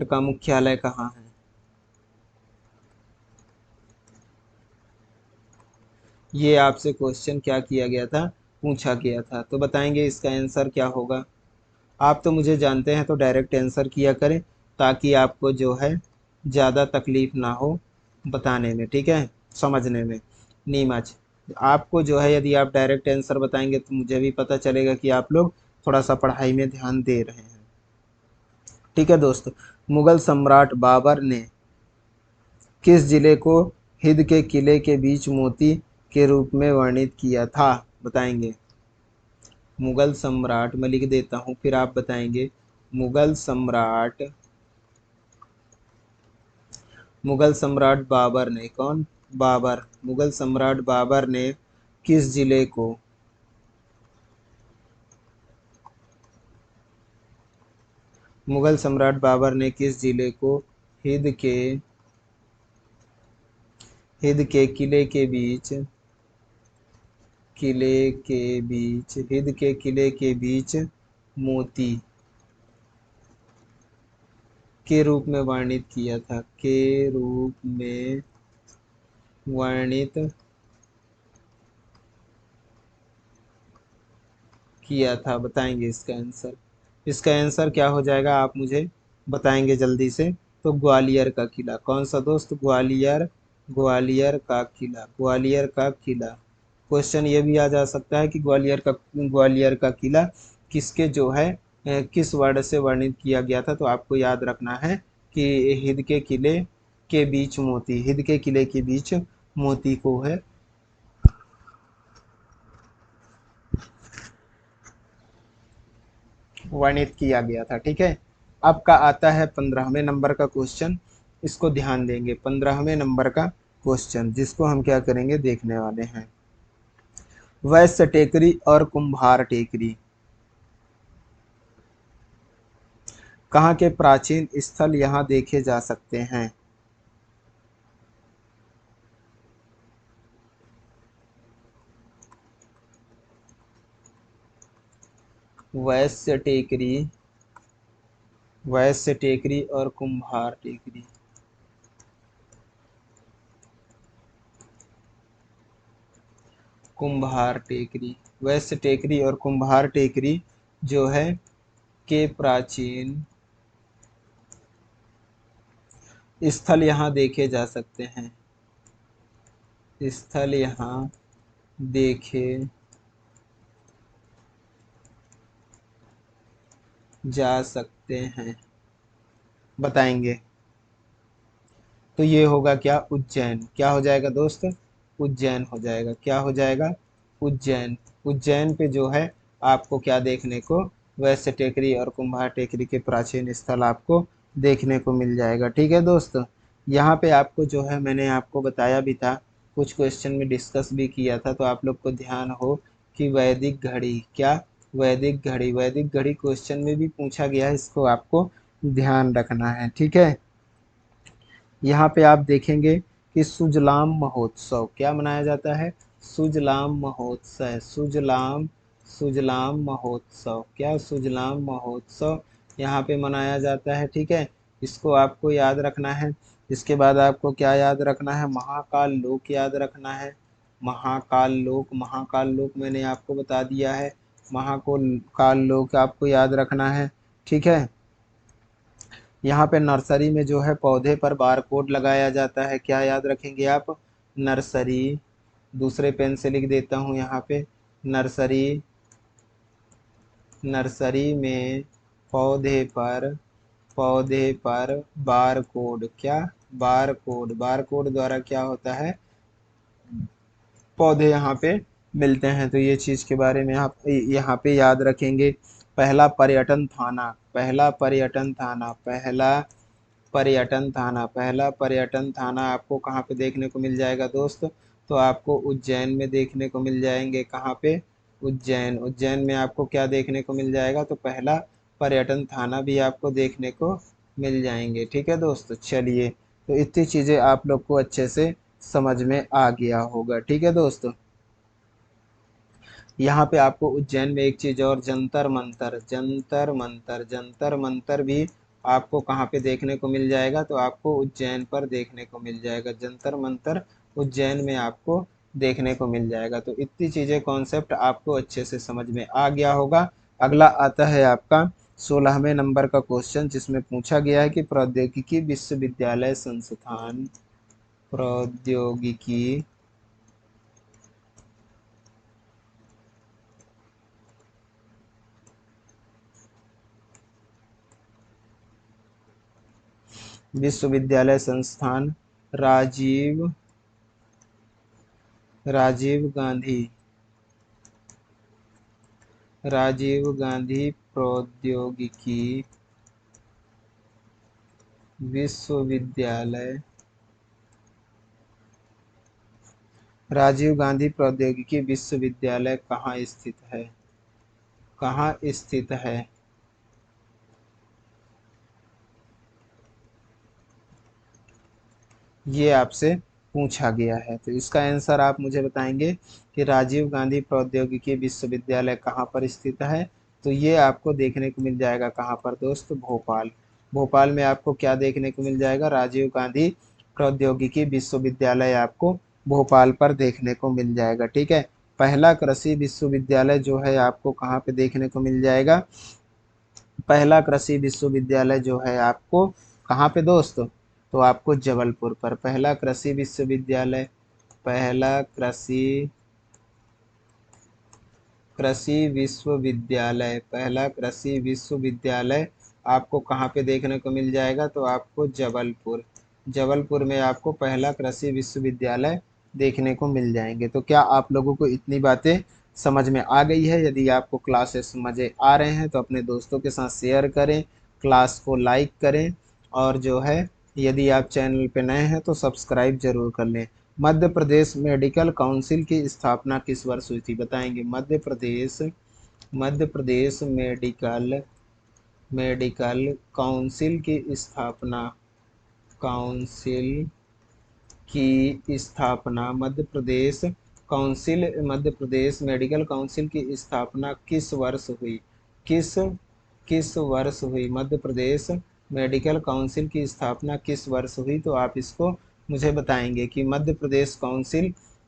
का मुख्यालय कहाँ है? ये आपसे क्वेश्चन क्या किया गया था? पूछा गया था। तो बताएंगे इसका आंसर क्या होगा। आप तो मुझे जानते हैं, तो डायरेक्ट आंसर किया करें ताकि आपको जो है ज़्यादा तकलीफ ना हो बताने में। ठीक है, समझने में। नीमच, आपको जो है यदि आप डायरेक्ट आंसर बताएंगे तो मुझे भी पता चलेगा कि आप लोग थोड़ा सा पढ़ाई में ध्यान दे रहे हैं। ठीक है दोस्त, मुगल सम्राट बाबर ने किस जिले को हिंद के किले के बीच मोती के रूप में वर्णित किया था, बताएंगे। मुगल सम्राट, मैं लिख देता हूँ फिर आप बताएंगे। मुगल सम्राट मुगल सम्राट बाबर ने, कौन? बाबर, मुगल सम्राट बाबर ने किस जिले को, मुगल सम्राट बाबर ने किस जिले को हिंद के किले के बीच, हिंद के किले के बीच मोती के रूप में वर्णित किया था, के रूप में वर्णित किया था? बताएंगे इसका आंसर? इसका आंसर क्या हो जाएगा, आप मुझे बताएंगे जल्दी से? तो ग्वालियर का किला। कौन सा दोस्त? ग्वालियर, ग्वालियर का किला, ग्वालियर का किला। क्वेश्चन ये भी आ जा सकता है कि ग्वालियर का किला किसके जो है किस वर्ड से वर्णित किया गया था? तो आपको याद रखना है कि हिंद के किले के बीच मोती, हिंद के किले के बीच मोती को है वर्णित किया गया था। ठीक है, अब का आता है 15वें नंबर का क्वेश्चन। इसको ध्यान देंगे, 15वें नंबर का क्वेश्चन जिसको हम क्या करेंगे, देखने वाले हैं। वैश्य टेकरी और कुम्हार टेकरी कहाँ के प्राचीन स्थल यहाँ देखे जा सकते हैं? वैश्य टेकरी, वैश्य टेकरी और कुम्हार टेकरी कुम्हार टेकरी, वैश्य टेकरी और कुम्हार टेकरी जो है के प्राचीन स्थल यहाँ देखे जा सकते हैं, स्थल यहाँ देखे जा सकते हैं, बताएंगे? तो ये होगा क्या, उज्जैन। क्या हो जाएगा दोस्त? उज्जैन हो जाएगा। क्या हो जाएगा? उज्जैन। उज्जैन पे जो है आपको क्या देखने को, वैश्य टेकरी और कुम्हार टेकरी के प्राचीन स्थल आपको देखने को मिल जाएगा। ठीक है दोस्त, यहाँ पे आपको जो है मैंने आपको बताया भी था, कुछ क्वेश्चन में डिस्कस भी किया था, तो आप लोग को ध्यान हो कि वैदिक घड़ी, क्या? वैदिक घड़ी, वैदिक घड़ी क्वेश्चन में भी पूछा गया है, इसको आपको ध्यान रखना है। ठीक है, यहाँ पे आप देखेंगे कि सुजलाम महोत्सव क्या मनाया जाता है? सुजलाम महोत्सव, सुजलाम, सुजलाम महोत्सव, क्या? सुजलाम महोत्सव यहाँ पे मनाया जाता है। ठीक है, इसको आपको याद रखना है। इसके बाद आपको क्या याद रखना है? महाकाल लोक याद रखना है। महाकाल लोक, महाकाल लोक मैंने आपको बता दिया है। महाकाल लोक आपको याद रखना है। ठीक है, यहाँ पे नर्सरी में जो है पौधे पर बार कोड लगाया जाता है, क्या याद रखेंगे आप? नर्सरी, दूसरे पेन से लिख देता हूँ यहाँ पे, नर्सरी, नर्सरी में पौधे पर, पौधे पर बार कोड, क्या? बार कोड, बार कोड द्वारा क्या होता है, पौधे यहाँ पे मिलते हैं। तो ये चीज़ के बारे में आप यहाँ पे याद रखेंगे। पहला पर्यटन थाना, पहला पर्यटन थाना, पहला पर्यटन थाना आपको कहाँ पे देखने को मिल जाएगा दोस्त? तो आपको उज्जैन में देखने को मिल जाएंगे। कहाँ पे? उज्जैन। उज्जैन में आपको क्या देखने को मिल जाएगा? तो पहला पर्यटन थाना भी आपको देखने को मिल जाएंगे। ठीक है दोस्त, चलिए, तो इतनी चीज़ें आप लोग को अच्छे से समझ में आ गया होगा। ठीक है दोस्त, यहाँ पे आपको उज्जैन में एक चीज़ और, जंतर मंतर, जंतर मंतर, जंतर मंतर भी आपको कहाँ पे देखने को मिल जाएगा? तो आपको उज्जैन पर देखने को मिल जाएगा। जंतर मंतर उज्जैन में आपको देखने को मिल जाएगा। तो इतनी चीज़ें, कॉन्सेप्ट आपको अच्छे से समझ में आ गया होगा। अगला आता है आपका 16वें नंबर का क्वेश्चन, जिसमें पूछा गया है कि प्रौद्योगिकी विश्वविद्यालय संस्थान, प्रौद्योगिकी विश्वविद्यालय संस्थान राजीव, राजीव गांधी, राजीव गांधी प्रौद्योगिकी विश्वविद्यालय राजीव गांधी प्रौद्योगिकी विश्वविद्यालय कहाँ स्थित है? कहाँ स्थित है? ये आपसे पूछा गया है, तो इसका आंसर आप मुझे बताएंगे कि राजीव गांधी प्रौद्योगिकी विश्वविद्यालय कहाँ पर स्थित है। तो ये आपको देखने को मिल जाएगा कहाँ पर दोस्त? भोपाल। भोपाल में आपको क्या देखने को मिल जाएगा? राजीव गांधी प्रौद्योगिकी विश्वविद्यालय आपको भोपाल पर देखने को मिल जाएगा। ठीक है। पहला कृषि विश्वविद्यालय जो है आपको कहाँ पे देखने को मिल जाएगा? पहला कृषि विश्वविद्यालय जो है आपको कहाँ पे दोस्त? तो आपको जबलपुर पर पहला कृषि विश्वविद्यालय, पहला कृषि विश्वविद्यालय, पहला कृषि विश्वविद्यालय आपको कहाँ पे देखने को मिल जाएगा? तो आपको जबलपुर, जबलपुर में आपको पहला कृषि विश्वविद्यालय देखने को मिल जाएंगे। तो क्या आप लोगों को इतनी बातें समझ में आ गई है? यदि आपको क्लासेस मज़े आ रहे हैं तो अपने दोस्तों के साथ शेयर करें, क्लास को लाइक करें, और जो है यदि आप चैनल पे नए हैं तो सब्सक्राइब जरूर कर लें। मध्य प्रदेश मेडिकल काउंसिल की स्थापना किस वर्ष हुई थी? बताएंगे। Madhya Pradesh medical medical council की स्थापना, काउंसिल की स्थापना मध्य प्रदेश मेडिकल काउंसिल की स्थापना किस वर्ष हुई? किस किस वर्ष हुई? मध्य प्रदेश मेडिकल काउंसिल की स्थापना किस वर्ष हुई? तो आप इसको मुझे बताएंगे कि मध्य प्रदेश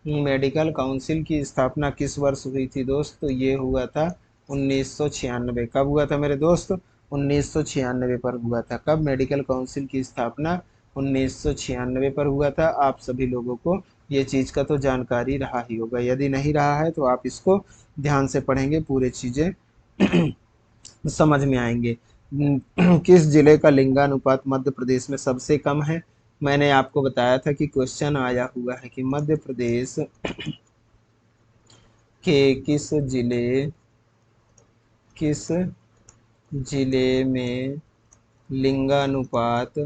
मेडिकल काउंसिल की स्थापना किस वर्ष हुई थी दोस्त? तो ये हुआ था 1996। कब हुआ था मेरे दोस्त? 1996 पर हुआ था। कब मेडिकल काउंसिल की स्थापना? 1996 पर हुआ था। आप सभी लोगों को ये चीज़ का तो जानकारी रहा ही होगा, यदि नहीं रहा है तो आप इसको ध्यान से पढ़ेंगे, पूरे चीज़ें समझ में आएंगे। किस जिले का लिंगानुपात मध्य प्रदेश में सबसे कम है? मैंने आपको बताया था कि क्वेश्चन आया हुआ है कि मध्य प्रदेश के किस जिले में लिंगानुपात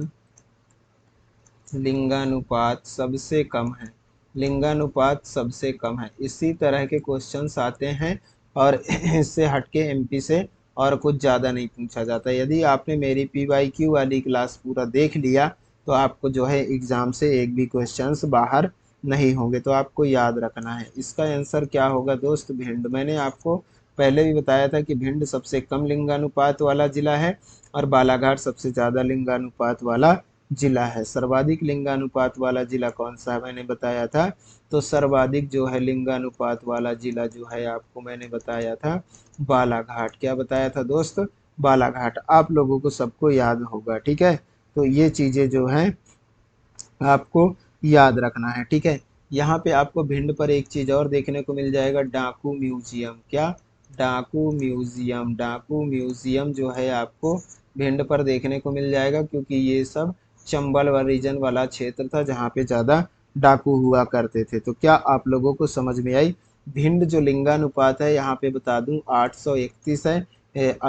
लिंगानुपात सबसे कम है? लिंगानुपात सबसे कम है। इसी तरह के क्वेश्चंस आते हैं और इससे हटके एमपी से और कुछ ज़्यादा नहीं पूछा जाता। यदि आपने मेरी पीवाईक्यू वाली क्लास पूरा देख लिया तो आपको जो है एग्ज़ाम से एक भी क्वेश्चंस बाहर नहीं होंगे। तो आपको याद रखना है। इसका आंसर क्या होगा दोस्त? भिंड। मैंने आपको पहले भी बताया था कि भिंड सबसे कम लिंगानुपात वाला जिला है और बालाघाट सबसे ज़्यादा लिंगानुपात वाला जिला है। सर्वाधिक लिंगानुपात वाला जिला कौन सा है? मैंने बताया था। तो सर्वाधिक जो है लिंगानुपात वाला जिला जो है आपको मैंने बताया था बालाघाट। क्या बताया था दोस्त? बालाघाट। आप लोगों को सबको याद होगा। ठीक है। तो ये चीज़ें जो हैं आपको याद रखना है। ठीक है। यहाँ पे आपको भिंड पर एक चीज़ और देखने को मिल जाएगा, डाकू म्यूजियम। क्या? डाकू म्यूजियम। डाकू म्यूजियम जो है आपको भिंड पर देखने को मिल जाएगा, क्योंकि ये सब चंबल व रीजन वाला क्षेत्र था जहाँ पे ज़्यादा डाकू हुआ करते थे। तो क्या आप लोगों को समझ में आई? भिंड जो लिंगानुपात है यहाँ पे बता दूं 831 है,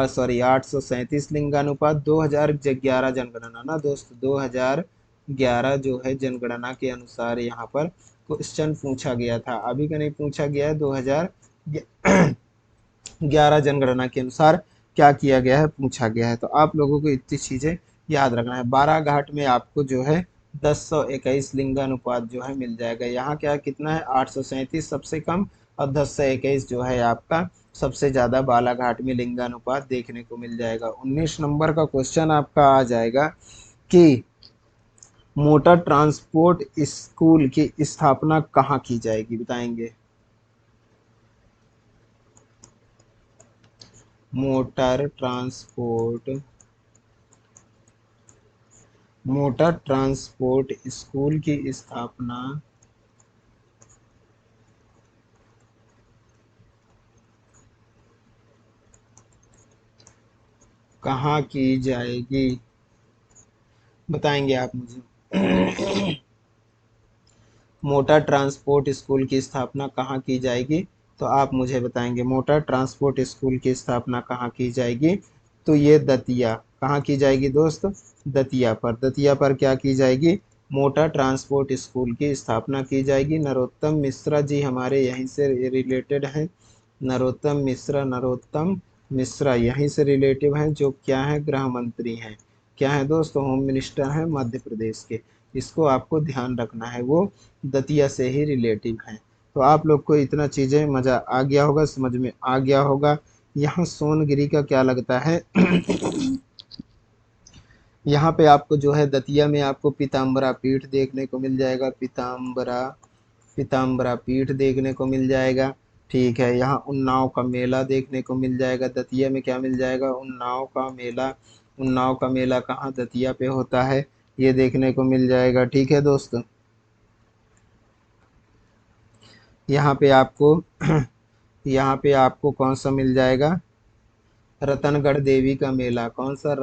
सॉरी 837 लिंगानुपात। 2011 जनगणना ना दोस्त, 2011 जो है जनगणना के अनुसार यहाँ पर क्वेश्चन पूछा गया था। अभी का नहीं पूछा गया है। 2011 जनगणना के अनुसार क्या किया गया है, पूछा गया है। तो आप लोगों को इतनी चीज़ें याद रखना है। बाराघाट में आपको जो है 1021 लिंगानुपात जो है मिल जाएगा। यहाँ क्या कितना है? 837 सबसे कम और 1021 जो है आपका सबसे ज़्यादा बालाघाट में लिंगानुपात देखने को मिल जाएगा। 19 नंबर का क्वेश्चन आपका आ जाएगा कि मोटर ट्रांसपोर्ट स्कूल की स्थापना कहाँ की जाएगी? बताएंगे। मोटर ट्रांसपोर्ट स्कूल की स्थापना कहाँ की जाएगी? बताएंगे आप मुझे। मोटर ट्रांसपोर्ट स्कूल की स्थापना कहाँ की जाएगी? तो आप मुझे बताएंगे मोटर ट्रांसपोर्ट स्कूल की स्थापना कहाँ की जाएगी? तो ये दतिया। कहाँ की जाएगी दोस्त? दतिया पर। दतिया पर क्या की जाएगी? मोटर ट्रांसपोर्ट स्कूल की स्थापना की जाएगी। नरोत्तम मिश्रा जी हमारे यहीं से रिलेटेड हैं। नरोत्तम मिश्रा यहीं से रिलेटिव हैं, जो क्या है, गृह मंत्री हैं। क्या है दोस्तों, होम मिनिस्टर हैं मध्य प्रदेश के। इसको आपको ध्यान रखना है, वो दतिया से ही रिलेटिव हैं। तो आप लोग को इतना चीज़ें मज़ा आ गया होगा, समझ में आ गया होगा। यहाँ सोनगिरी का क्या लगता है यहाँ पे आपको जो है दतिया में आपको पीताम्बरा पीठ देखने को मिल जाएगा। पीताम्बरा पीठ देखने को मिल जाएगा। ठीक है, यहाँ उन्नाव का मेला देखने को मिल जाएगा। दतिया में क्या मिल जाएगा, उन्नाव का मेला। उन्नाव का मेला कहाँ, दतिया पे होता है, ये देखने को मिल जाएगा। ठीक है दोस्तों, यहाँ पे आपको यहाँ पे आपको कौन सा मिल जाएगा, रतनगढ़ देवी का मेला। कौन सा,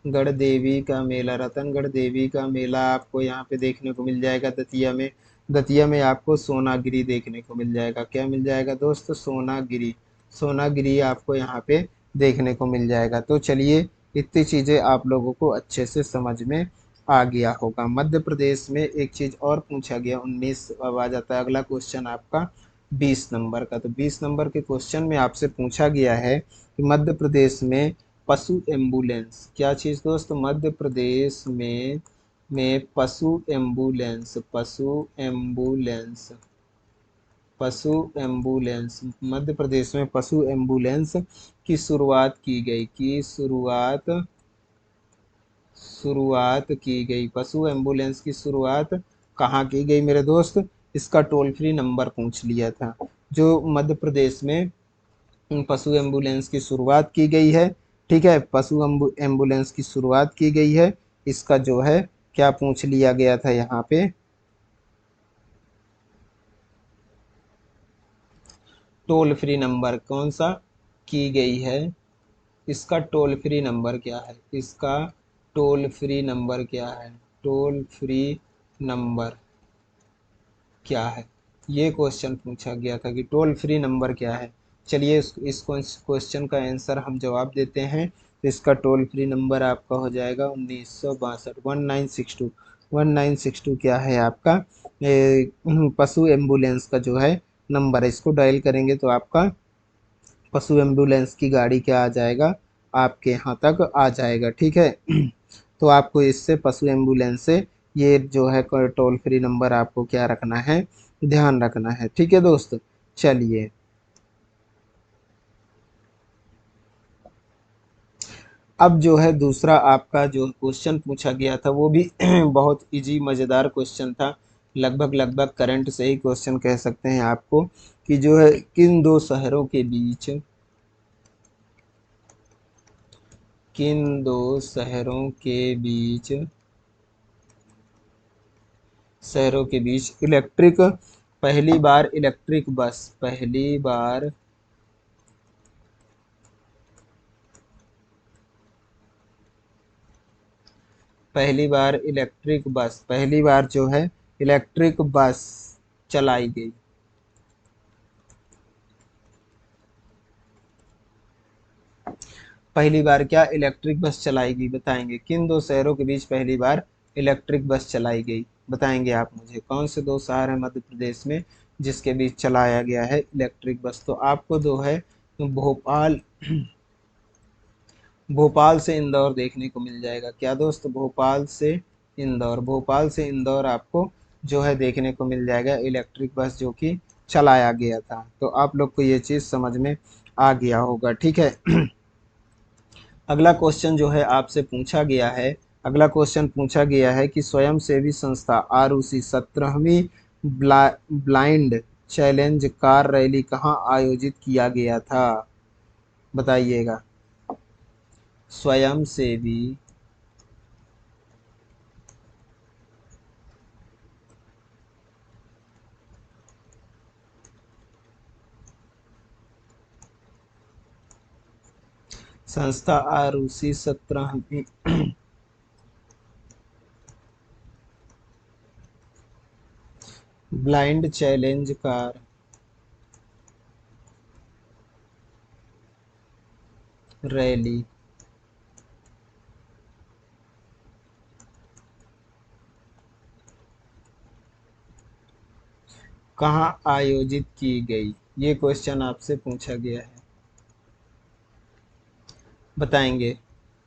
गढ़ देवी का मेला। रतनगढ़ देवी का मेला आपको यहाँ पे देखने को मिल जाएगा दतिया में। दतिया में आपको सोनागिरी देखने को मिल जाएगा। क्या मिल जाएगा दोस्त, सोनागिरी। सोनागिरी आपको यहाँ पे देखने को मिल जाएगा। तो चलिए, इतनी चीज़ें आप लोगों को अच्छे से समझ में आ गया होगा। मध्य प्रदेश में एक चीज़ और पूछा गया, 19। अब आ जाता है अगला क्वेश्चन आपका 20 नंबर का। तो 20 नंबर के क्वेश्चन में आपसे पूछा गया है कि मध्य प्रदेश में पशु एम्बुलेंस, क्या चीज़ दोस्त, मध्य प्रदेश में पशु एम्बुलेंस मध्य प्रदेश में पशु एम्बुलेंस की शुरुआत की गई, पशु एम्बुलेंस की शुरुआत कहाँ की गई मेरे दोस्त, इसका टोल फ्री नंबर पूछ लिया था। जो मध्य प्रदेश में पशु एम्बुलेंस की शुरुआत की गई है, ठीक है, पशु एम्बुलेंस की शुरुआत की गई है, इसका जो है क्या पूछ लिया गया था यहाँ पे, टोल फ्री नंबर कौन सा की गई है, इसका टोल फ्री नंबर क्या है, इसका टोल फ्री नंबर क्या है, टोल फ्री नंबर क्या है, ये क्वेश्चन पूछा गया था कि टोल फ्री नंबर क्या है। चलिए इस क्वेश्चन का आंसर हम जवाब देते हैं। तो इसका टोल फ्री नंबर आपका हो जाएगा 1962, 1962। 1962 क्या है आपका, पशु एम्बुलेंस का जो है नंबर है। इसको डायल करेंगे तो आपका पशु एम्बुलेंस की गाड़ी क्या आ जाएगा, आपके यहाँ तक आ जाएगा। ठीक है तो आपको इससे पशु एम्बुलेंस से ये जो है टोल फ्री नंबर आपको क्या रखना है, ध्यान रखना है। ठीक है दोस्त, चलिए अब जो है दूसरा आपका जो क्वेश्चन पूछा गया था वो भी बहुत इजी मज़ेदार क्वेश्चन था। लगभग लगभग करंट से ही क्वेश्चन कह सकते हैं आपको, कि जो है किन दो शहरों के बीच इलेक्ट्रिक, पहली बार जो है इलेक्ट्रिक बस चलाई गई। पहली बार क्या इलेक्ट्रिक बस चलाई गई, बताएंगे किन दो शहरों के बीच पहली बार इलेक्ट्रिक बस चलाई गई, बताएंगे आप मुझे। कौन से दो शहर हैं मध्य प्रदेश में जिसके बीच चलाया गया है इलेक्ट्रिक बस। तो आपको दो है, भोपाल भोपाल से इंदौर देखने को मिल जाएगा। क्या दोस्त, भोपाल से इंदौर आपको जो है देखने को मिल जाएगा इलेक्ट्रिक बस, जो कि चलाया गया था। तो आप लोग को ये चीज़ समझ में आ गया होगा। ठीक है अगला क्वेश्चन जो है आपसे पूछा गया है, अगला क्वेश्चन पूछा गया है कि स्वयंसेवी संस्था आरुषि 17वीं ब्लाइंड चैलेंज कार रैली कहाँ आयोजित किया गया था, बताइएगा। स्वयंसेवी संस्था आरुषि 17वीं ब्लाइंड चैलेंज कार रैली कहाँ आयोजित की गई, ये क्वेश्चन आपसे पूछा गया है, बताएंगे।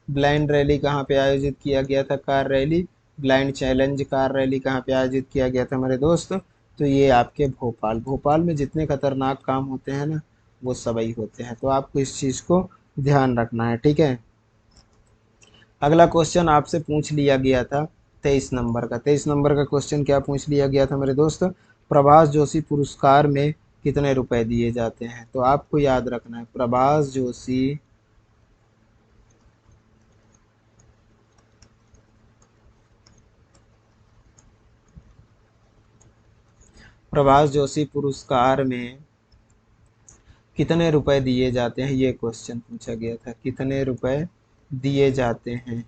ब्लाइंड रैली कहाँ पे आयोजित किया गया था, car rally, blind challenge car rally कहाँ पे आयोजित किया गया था मेरे दोस्त, तो ये आपके भोपाल, भोपाल में जितने खतरनाक काम होते हैं ना वो सभी होते हैं, तो आपको इस चीज़ को ध्यान रखना है, ठीक है। अगला क्वेश्चन आपसे पूछ लिया गया था 23 नंबर का, 23 नंबर का क्वेश्चन क्या पूछ लिया गया था मेरे दोस्त, प्रभाष जोशी पुरस्कार में कितने रुपए दिए जाते हैं, तो आपको याद रखना है प्रभाष जोशी पुरस्कार में कितने रुपए दिए जाते हैं, ये क्वेश्चन पूछा गया था, कितने रुपए दिए जाते हैं,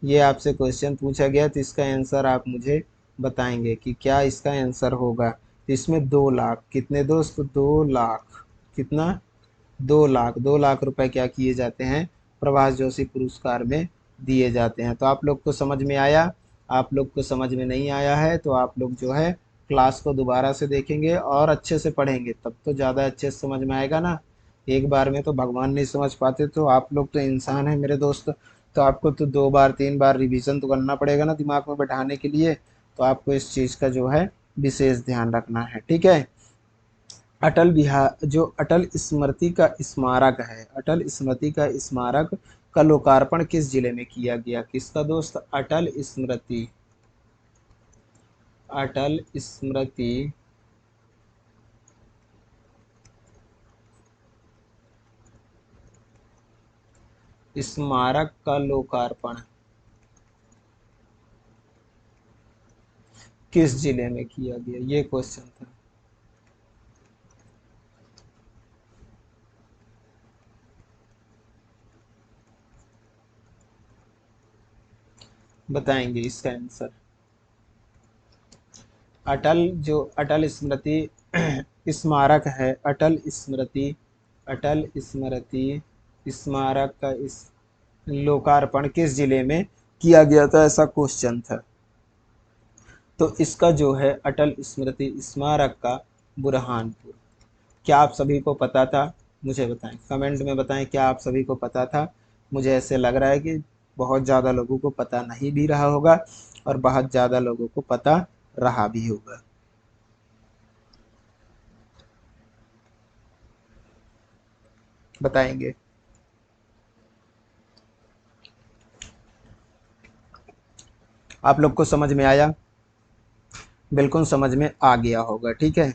ये आपसे क्वेश्चन पूछा गया, तो इसका आंसर आप मुझे बताएंगे कि क्या इसका आंसर होगा। तो इसमें 2 लाख, कितने दोस्त, 2 लाख, कितना, 2 लाख, 2 लाख रुपए क्या किए जाते हैं, प्रभाष जोशी पुरस्कार में दिए जाते हैं। तो आप लोग को समझ में आया, आप लोग को समझ में नहीं आया है तो आप लोग जो है क्लास को दोबारा से देखेंगे और अच्छे से पढ़ेंगे, तब तो ज़्यादा अच्छे से समझ में आएगा ना। एक बार में तो भगवान नहीं समझ पाते, तो आप लोग तो इंसान हैं मेरे दोस्त, तो आपको तो 2 बार 3 बार रिवीजन तो करना पड़ेगा ना दिमाग में बैठाने के लिए, तो आपको इस चीज़ का जो है विशेष ध्यान रखना है, ठीक है। अटल बिहार जो अटल स्मृति का स्मारक है, अटल स्मृति का स्मारक का लोकार्पण किस जिले में किया गया, किसका दोस्त, अटल स्मृति, अटल स्मृति स्मारक का लोकार्पण किस जिले में किया गया, ये क्वेश्चन था। बताएंगे इसका आंसर। अटल स्मृति स्मारक है, अटल स्मृति स्मारक का इस लोकार्पण किस जिले में किया गया था, ऐसा क्वेश्चन था। तो इसका जो है अटल स्मृति स्मारक का बुरहानपुर। क्या आप सभी को पता था, मुझे बताएं, कमेंट में बताएं क्या आप सभी को पता था। मुझे ऐसे लग रहा है कि बहुत ज़्यादा लोगों को पता नहीं भी रहा होगा और बहुत ज़्यादा लोगों को पता रहा भी होगा। बताएंगे। आप लोग को समझ में आया, बिल्कुल समझ में आ गया होगा, ठीक है।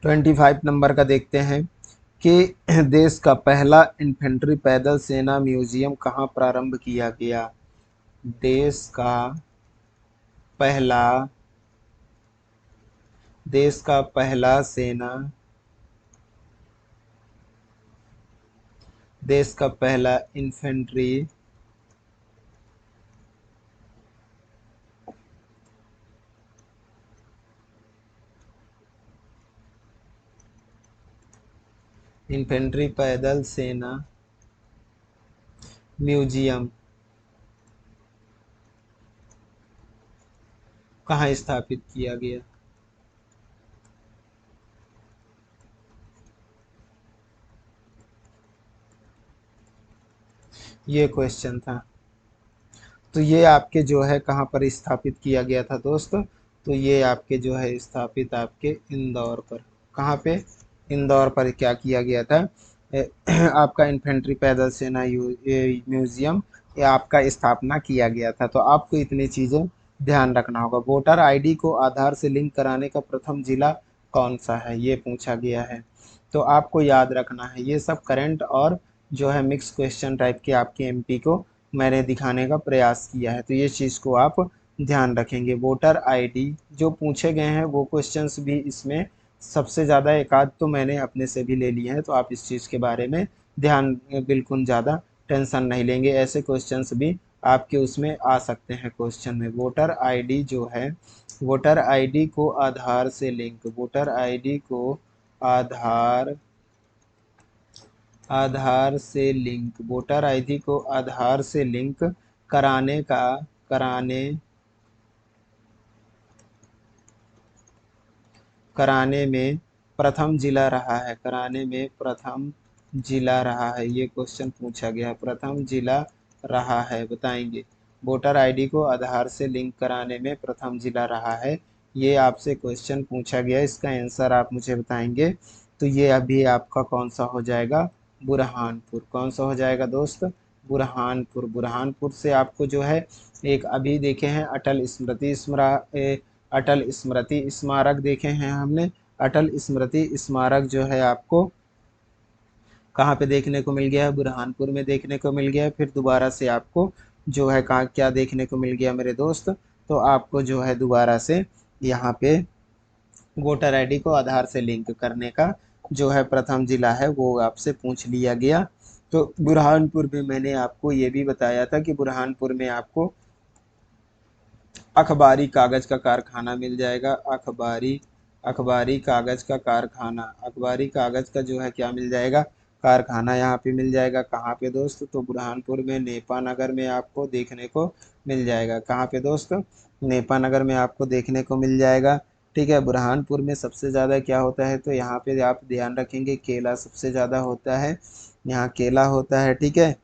ट्वेंटी फाइव नंबर का देखते हैं कि देश का पहला इन्फेंट्री पैदल सेना म्यूजियम कहाँ प्रारंभ किया गया, देश का पहला देश का पहला सेना देश का पहला इन्फेंट्री पैदल सेना म्यूजियम कहाँ स्थापित किया गया, ये क्वेश्चन था। तो ये आपके जो है कहाँ पर स्थापित किया गया था दोस्त, तो ये आपके जो है स्थापित आपके इंदौर पर, कहाँ पे, इंदौर पर क्या किया गया था, आपका इन्फेंट्री पैदल सेना म्यूजियम, ये आपका स्थापना किया गया था। तो आपको इतनी चीज़ें ध्यान रखना होगा। वोटर आईडी को आधार से लिंक कराने का प्रथम जिला कौन सा है, ये पूछा गया है। तो आपको याद रखना है, ये सब करंट और जो है मिक्स क्वेश्चन टाइप के आपके एमपी को मैंने दिखाने का प्रयास किया है, तो ये चीज़ को आप ध्यान रखेंगे। वोटर आईडी जो पूछे गए हैं वो क्वेश्चंस भी इसमें सबसे ज़्यादा एक आध तो मैंने अपने से भी ले लिए हैं, तो आप इस चीज़ के बारे में ध्यान बिल्कुल ज़्यादा टेंशन नहीं लेंगे, ऐसे क्वेश्चंस भी आपके उसमें आ सकते हैं क्वेश्चन में। वोटर आईडी जो है, वोटर आईडी को आधार से लिंक, वोटर आईडी को आधार आधार से लिंक, वोटर आईडी को आधार से लिंक कराने का कराने कराने में प्रथम जिला रहा है, कराने में प्रथम जिला रहा है। ये क्वेश्चन पूछा गया है, प्रथम जिला रहा है, बताएंगे। वोटर आईडी को आधार से लिंक कराने में प्रथम जिला रहा है, ये आपसे क्वेश्चन पूछा गया, इसका आंसर आप मुझे बताएंगे। तो ये अभी आपका कौन सा हो जाएगा, बुरहानपुर। कौन सा हो जाएगा दोस्त, बुरहानपुर। बुरहानपुर से आपको जो है एक अभी देखे हैं अटल स्मृति स्मारक देखे हैं हमने। अटल स्मृति स्मारक जो है आपको कहाँ पे देखने को मिल गया है, बुरहानपुर में देखने को मिल गया है। फिर दोबारा से आपको जो है कहाँ क्या देखने को मिल गया मेरे दोस्त, तो आपको जो है दोबारा से यहाँ पे वोटर आईडी को आधार से लिंक करने का जो है प्रथम जिला है वो आपसे पूछ लिया गया। तो बुरहानपुर में मैंने आपको ये भी बताया था कि बुरहानपुर में आपको अखबारी कागज का कारखाना मिल जाएगा। अखबारी कागज का कारखाना, अखबारी कागज का जो है क्या मिल जाएगा, कारखाना यहाँ पे मिल जाएगा। कहाँ पे दोस्त, तो बुरहानपुर में नेपा नगर में आपको देखने को मिल जाएगा। कहाँ पे दोस्त, नेपा नगर में आपको देखने को मिल जाएगा। ठीक है, बुरहानपुर में सबसे ज़्यादा क्या होता है, तो यहाँ पे आप ध्यान रखेंगे केला सबसे ज़्यादा होता है, यहाँ केला होता है। ठीक है,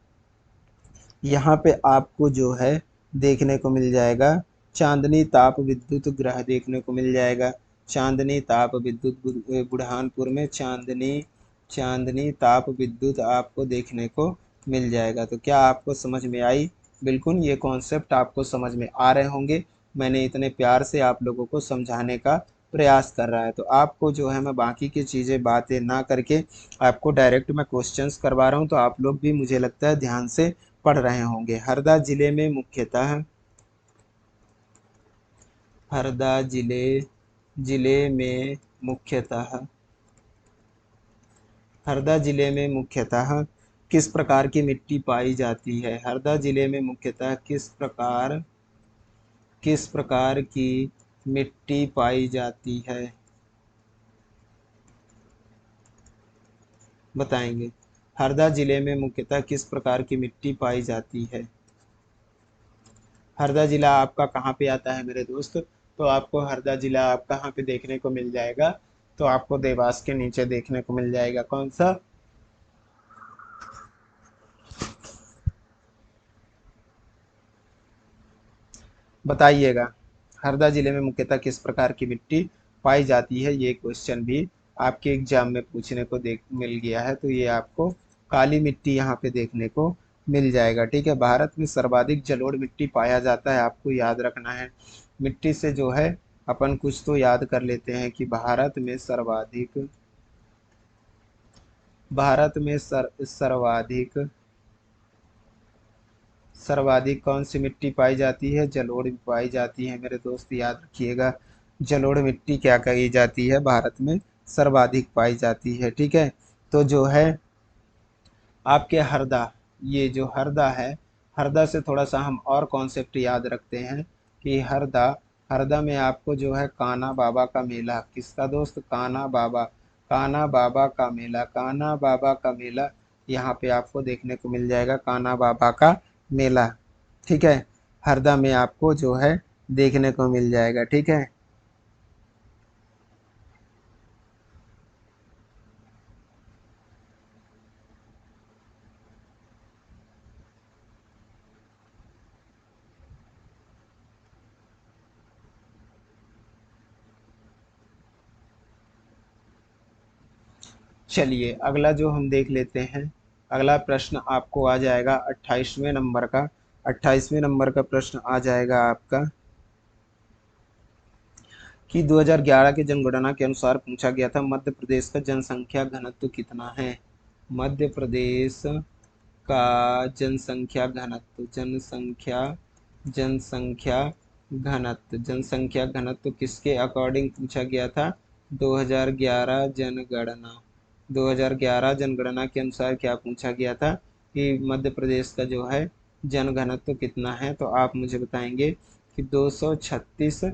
यहाँ पे आपको जो है देखने को मिल जाएगा चांदनी ताप विद्युत ग्रह देखने को मिल जाएगा। चांदनी ताप विद्युत बुरहानपुर में चांदनी ताप विद्युत आपको देखने को मिल जाएगा। तो क्या आपको समझ में आई, बिल्कुल ये कॉन्सेप्ट आपको समझ में आ रहे होंगे। मैंने इतने प्यार से आप लोगों को समझाने का प्रयास कर रहा है। तो आपको जो है मैं बाकी की चीज़ें बातें ना करके आपको डायरेक्ट मैं क्वेश्चंस करवा रहा हूँ, तो आप लोग भी मुझे लगता है ध्यान से पढ़ रहे होंगे। हरदा जिले में मुख्यतः हरदा जिले में मुख्यतः किस प्रकार की मिट्टी पाई जाती है, हरदा जिले में मुख्यतः किस प्रकार की मिट्टी पाई जाती है, बताएंगे। हरदा जिले में मुख्यतः किस प्रकार की मिट्टी पाई जाती है। हरदा जिला आपका कहाँ पे आता है मेरे दोस्त, तो आपको हरदा जिला आप कहाँ पे देखने को मिल जाएगा, तो आपको देवास के नीचे देखने को मिल जाएगा। कौन सा, बताइएगा। हरदा जिले में मुख्यतः किस प्रकार की मिट्टी पाई जाती है, ये क्वेश्चन भी आपके एग्जाम में पूछने को देख मिल गया है। तो ये आपको काली मिट्टी यहाँ पे देखने को मिल जाएगा। ठीक है, भारत में सर्वाधिक जलोढ़ मिट्टी पाया जाता है, आपको याद रखना है। मिट्टी से जो है अपन कुछ तो याद कर लेते हैं कि भारत में सर्वाधिक कौन सी मिट्टी पाई जाती है, जलोढ़ पाई जाती है मेरे दोस्त, याद रखिएगा। जलोढ़ मिट्टी क्या कही जाती है, भारत में सर्वाधिक पाई जाती है। ठीक है, तो जो है आपके हरदा, ये जो हरदा है, हरदा से थोड़ा सा हम और कॉन्सेप्ट याद रखते हैं कि हरदा हरदा में आपको जो है कान्हा बाबा का मेला, किसका दोस्त, कान्हा बाबा का मेला यहाँ पे आपको देखने को मिल जाएगा, कान्हा बाबा का मेला। ठीक है, हरदा में आपको जो है देखने को मिल जाएगा। ठीक है, चलिए अगला जो हम देख लेते हैं। अगला प्रश्न आपको आ जाएगा 28वें नंबर का। 28वें नंबर का प्रश्न आ जाएगा आपका कि 2011 की जनगणना के अनुसार पूछा गया था मध्य प्रदेश का जनसंख्या घनत्व कितना है। मध्य प्रदेश का जनसंख्या जनसंख्या घनत्व किसके अकॉर्डिंग पूछा गया था, 2011 जनगणना 2011 जनगणना के अनुसार क्या पूछा गया था कि मध्य प्रदेश का जो है जनघनत्व कितना है। तो आप मुझे बताएंगे कि 236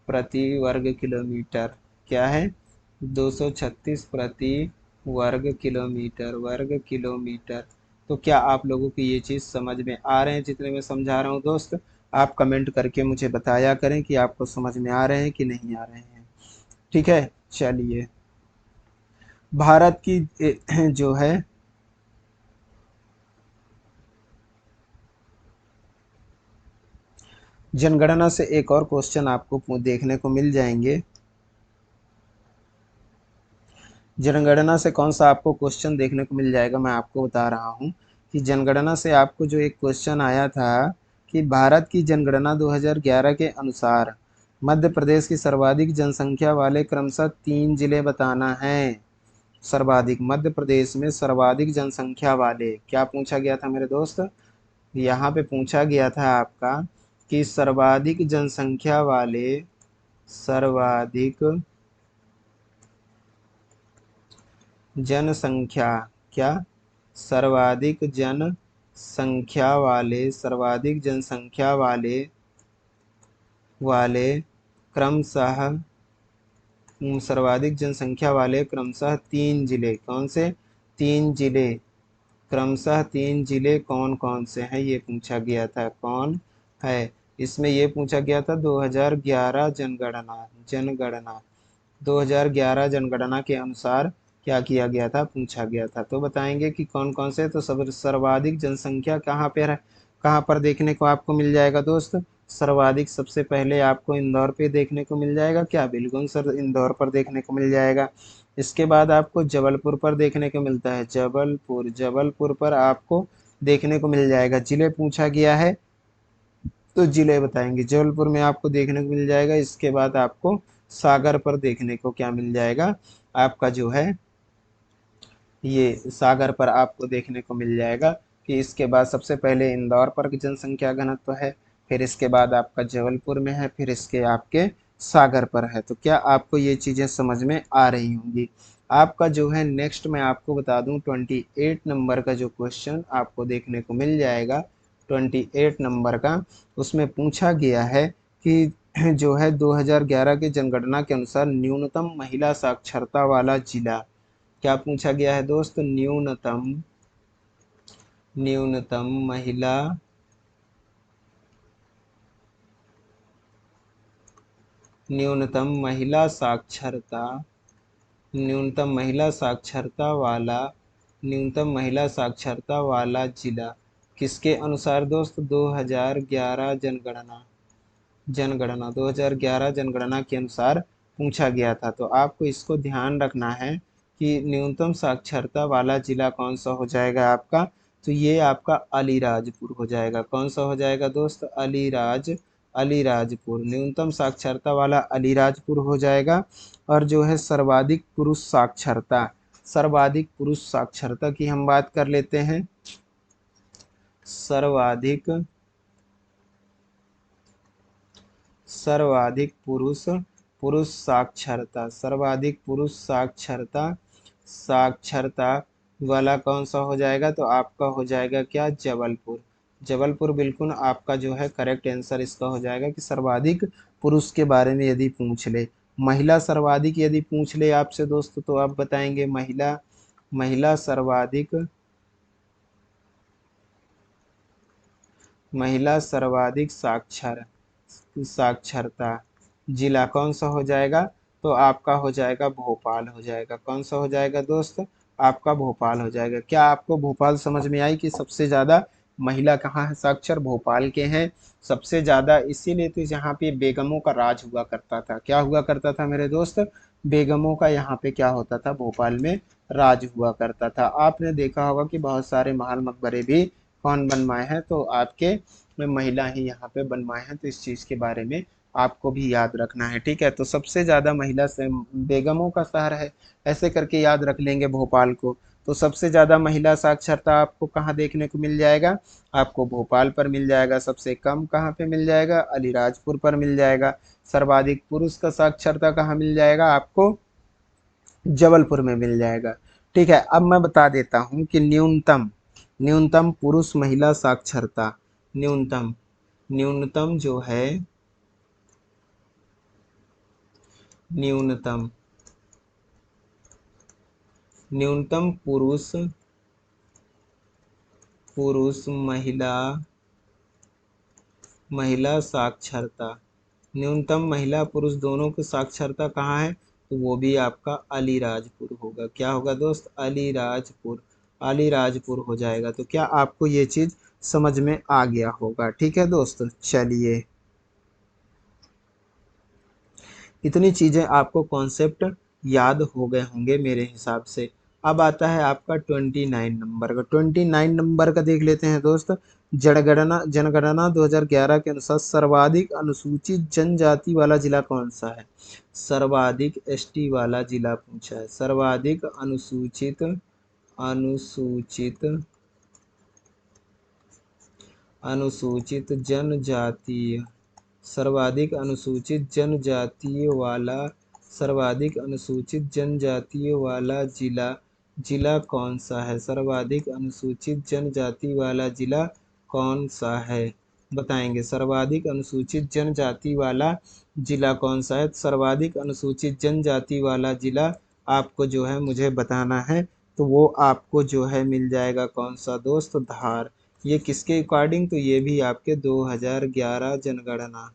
प्रति वर्ग किलोमीटर क्या है, 236 प्रति वर्ग किलोमीटर। तो क्या आप लोगों को ये चीज़ समझ में आ रहे हैं जितने मैं समझा रहा हूँ दोस्त? आप कमेंट करके मुझे बताया करें कि आपको समझ में आ रहे हैं कि नहीं आ रहे हैं। ठीक है, चलिए। भारत की जो है जनगणना से एक और क्वेश्चन आपको देखने को मिल जाएंगे। जनगणना से कौन सा आपको क्वेश्चन देखने को मिल जाएगा, मैं आपको बता रहा हूँ कि जनगणना से आपको जो एक क्वेश्चन आया था कि भारत की जनगणना 2011 के अनुसार मध्य प्रदेश की सर्वाधिक जनसंख्या वाले क्रमशः 3 जिले बताना है। सर्वाधिक, मध्य प्रदेश में सर्वाधिक जनसंख्या वाले क्या पूछा गया था मेरे दोस्त? यहाँ पे पूछा गया था आपका कि सर्वाधिक जनसंख्या वाले, सर्वाधिक जनसंख्या, क्या? सर्वाधिक जनसंख्या वाले, सर्वाधिक जनसंख्या वाले वाले क्रमशः सर्वाधिक जनसंख्या वाले क्रमशः 3 जिले, कौन से 3 जिले? क्रमशः 3 जिले कौन कौन से हैं ये पूछा गया था, कौन है? इसमें ये पूछा गया था 2011 जनगणना, जनगणना 2011 जनगणना के अनुसार क्या किया गया था, पूछा गया था। तो बताएंगे कि कौन कौन से। तो सब सर्वाधिक जनसंख्या कहाँ पर है, कहाँ पर देखने को आपको मिल जाएगा दोस्त? सर्वाधिक सबसे पहले आपको इंदौर पे देखने को मिल जाएगा। क्या? बिल्कुल सर, इंदौर पर देखने को मिल जाएगा। इसके बाद आपको जबलपुर पर देखने को मिलता है, जबलपुर, जबलपुर पर आपको देखने को मिल जाएगा। जिले पूछा गया है तो जिले बताएंगे, जबलपुर में आपको देखने को मिल जाएगा। इसके बाद आपको सागर पर देखने को क्या मिल जाएगा, आपका जो है ये सागर पर आपको देखने को मिल जाएगा कि इसके बाद सबसे पहले इंदौर पर जनसंख्या घनत्व है, फिर इसके बाद आपका जबलपुर में है, फिर इसके आपके सागर पर है। तो क्या आपको ये चीज़ें समझ में आ रही होंगी? आपका जो है नेक्स्ट मैं आपको बता दूं 28 नंबर का जो क्वेश्चन आपको देखने को मिल जाएगा, 28 नंबर का, उसमें पूछा गया है कि जो है 2011 की जनगणना के अनुसार न्यूनतम महिला साक्षरता वाला जिला, क्या पूछा गया है दोस्त? न्यूनतम, न्यूनतम महिला, न्यूनतम महिला साक्षरता, न्यूनतम महिला साक्षरता वाला, न्यूनतम महिला साक्षरता वाला जिला किसके अनुसार दोस्त? 2011 जनगणना, जनगणना 2011 जनगणना के अनुसार पूछा गया था। तो आपको इसको ध्यान रखना है कि न्यूनतम साक्षरता वाला जिला कौन सा हो जाएगा आपका? तो ये आपका अलीराजपुर हो जाएगा। कौन सा हो जाएगा दोस्त? अलीराजपुर, न्यूनतम साक्षरता वाला अलीराजपुर हो जाएगा। और जो है सर्वाधिक पुरुष साक्षरता, सर्वाधिक पुरुष साक्षरता की हम बात कर लेते हैं। सर्वाधिक, सर्वाधिक पुरुष, पुरुष साक्षरता, सर्वाधिक पुरुष साक्षरता, साक्षरता वाला कौन सा हो जाएगा? तो आपका हो जाएगा क्या? जबलपुर। जबलपुर बिल्कुल आपका जो है करेक्ट आंसर इसका हो जाएगा कि सर्वाधिक पुरुष के बारे में यदि पूछ ले, महिला सर्वाधिक यदि पूछ ले आपसे दोस्त, तो आप बताएंगे महिला, महिला सर्वाधिक, महिला सर्वाधिक साक्षर, साक्षरता जिला कौन सा हो जाएगा? तो आपका हो जाएगा भोपाल हो जाएगा। कौन सा हो जाएगा दोस्त? आपका भोपाल हो जाएगा। क्या आपको भोपाल समझ में आई कि सबसे ज़्यादा महिला कहाँ है साक्षर? भोपाल के हैं सबसे ज़्यादा। इसीलिए तो यहाँ पे बेगमों का राज हुआ करता था। क्या हुआ करता था मेरे दोस्त? बेगमों का यहाँ पे क्या होता था? भोपाल में राज हुआ करता था। आपने देखा होगा कि बहुत सारे महल मकबरे भी कौन बनवाए हैं? तो आपके महिला ही यहाँ पे बनवाए हैं। तो इस चीज़ के बारे में आपको भी याद रखना है, ठीक है? तो सबसे ज़्यादा महिला से बेगमों का शहर है, ऐसे करके याद रख लेंगे भोपाल को। तो सबसे ज़्यादा महिला साक्षरता आपको कहाँ देखने को मिल जाएगा? आपको भोपाल पर मिल जाएगा। सबसे कम कहाँ पे मिल जाएगा? अलीराजपुर पर मिल जाएगा। सर्वाधिक पुरुष का साक्षरता कहाँ मिल जाएगा? आपको जबलपुर में मिल जाएगा। ठीक है, अब मैं बता देता हूँ कि न्यूनतम, न्यूनतम पुरुष महिला साक्षरता, न्यूनतम, न्यूनतम जो है, न्यूनतम न्यूनतम पुरुष महिला साक्षरता, न्यूनतम महिला पुरुष दोनों की साक्षरता कहाँ है, तो वो भी आपका अलीराजपुर होगा। क्या होगा दोस्त, अलीराजपुर, अलीराजपुर हो जाएगा। तो क्या आपको ये चीज समझ में आ गया होगा। ठीक है दोस्त, चलिए इतनी चीजें आपको कॉन्सेप्ट याद हो गए होंगे मेरे हिसाब से। अब आता है आपका 29 नंबर का। 29 नंबर का देख लेते हैं दोस्त। जनगणना 2011 के अनुसार सर्वाधिक अनुसूचित जनजाति वाला जिला कौन सा है। सर्वाधिक एसटी वाला जिला पूछा है। सर्वाधिक अनुसूचित अनुसूचित अनुसूचित जनजातीय सर्वाधिक अनुसूचित जनजातियों वाला सर्वाधिक अनुसूचित जनजातियों वाला जिला कौन सा है। सर्वाधिक अनुसूचित जनजाति वाला जिला कौन सा है, बताएंगे। सर्वाधिक अनुसूचित जनजाति वाला जिला कौन सा है। सर्वाधिक अनुसूचित जनजाति वाला जिला आपको जो है मुझे बताना है, तो वो आपको जो है मिल जाएगा कौन सा दोस्त, धार। ये किसके अकॉर्डिंग, तो ये भी आपके 2011 जनगणना।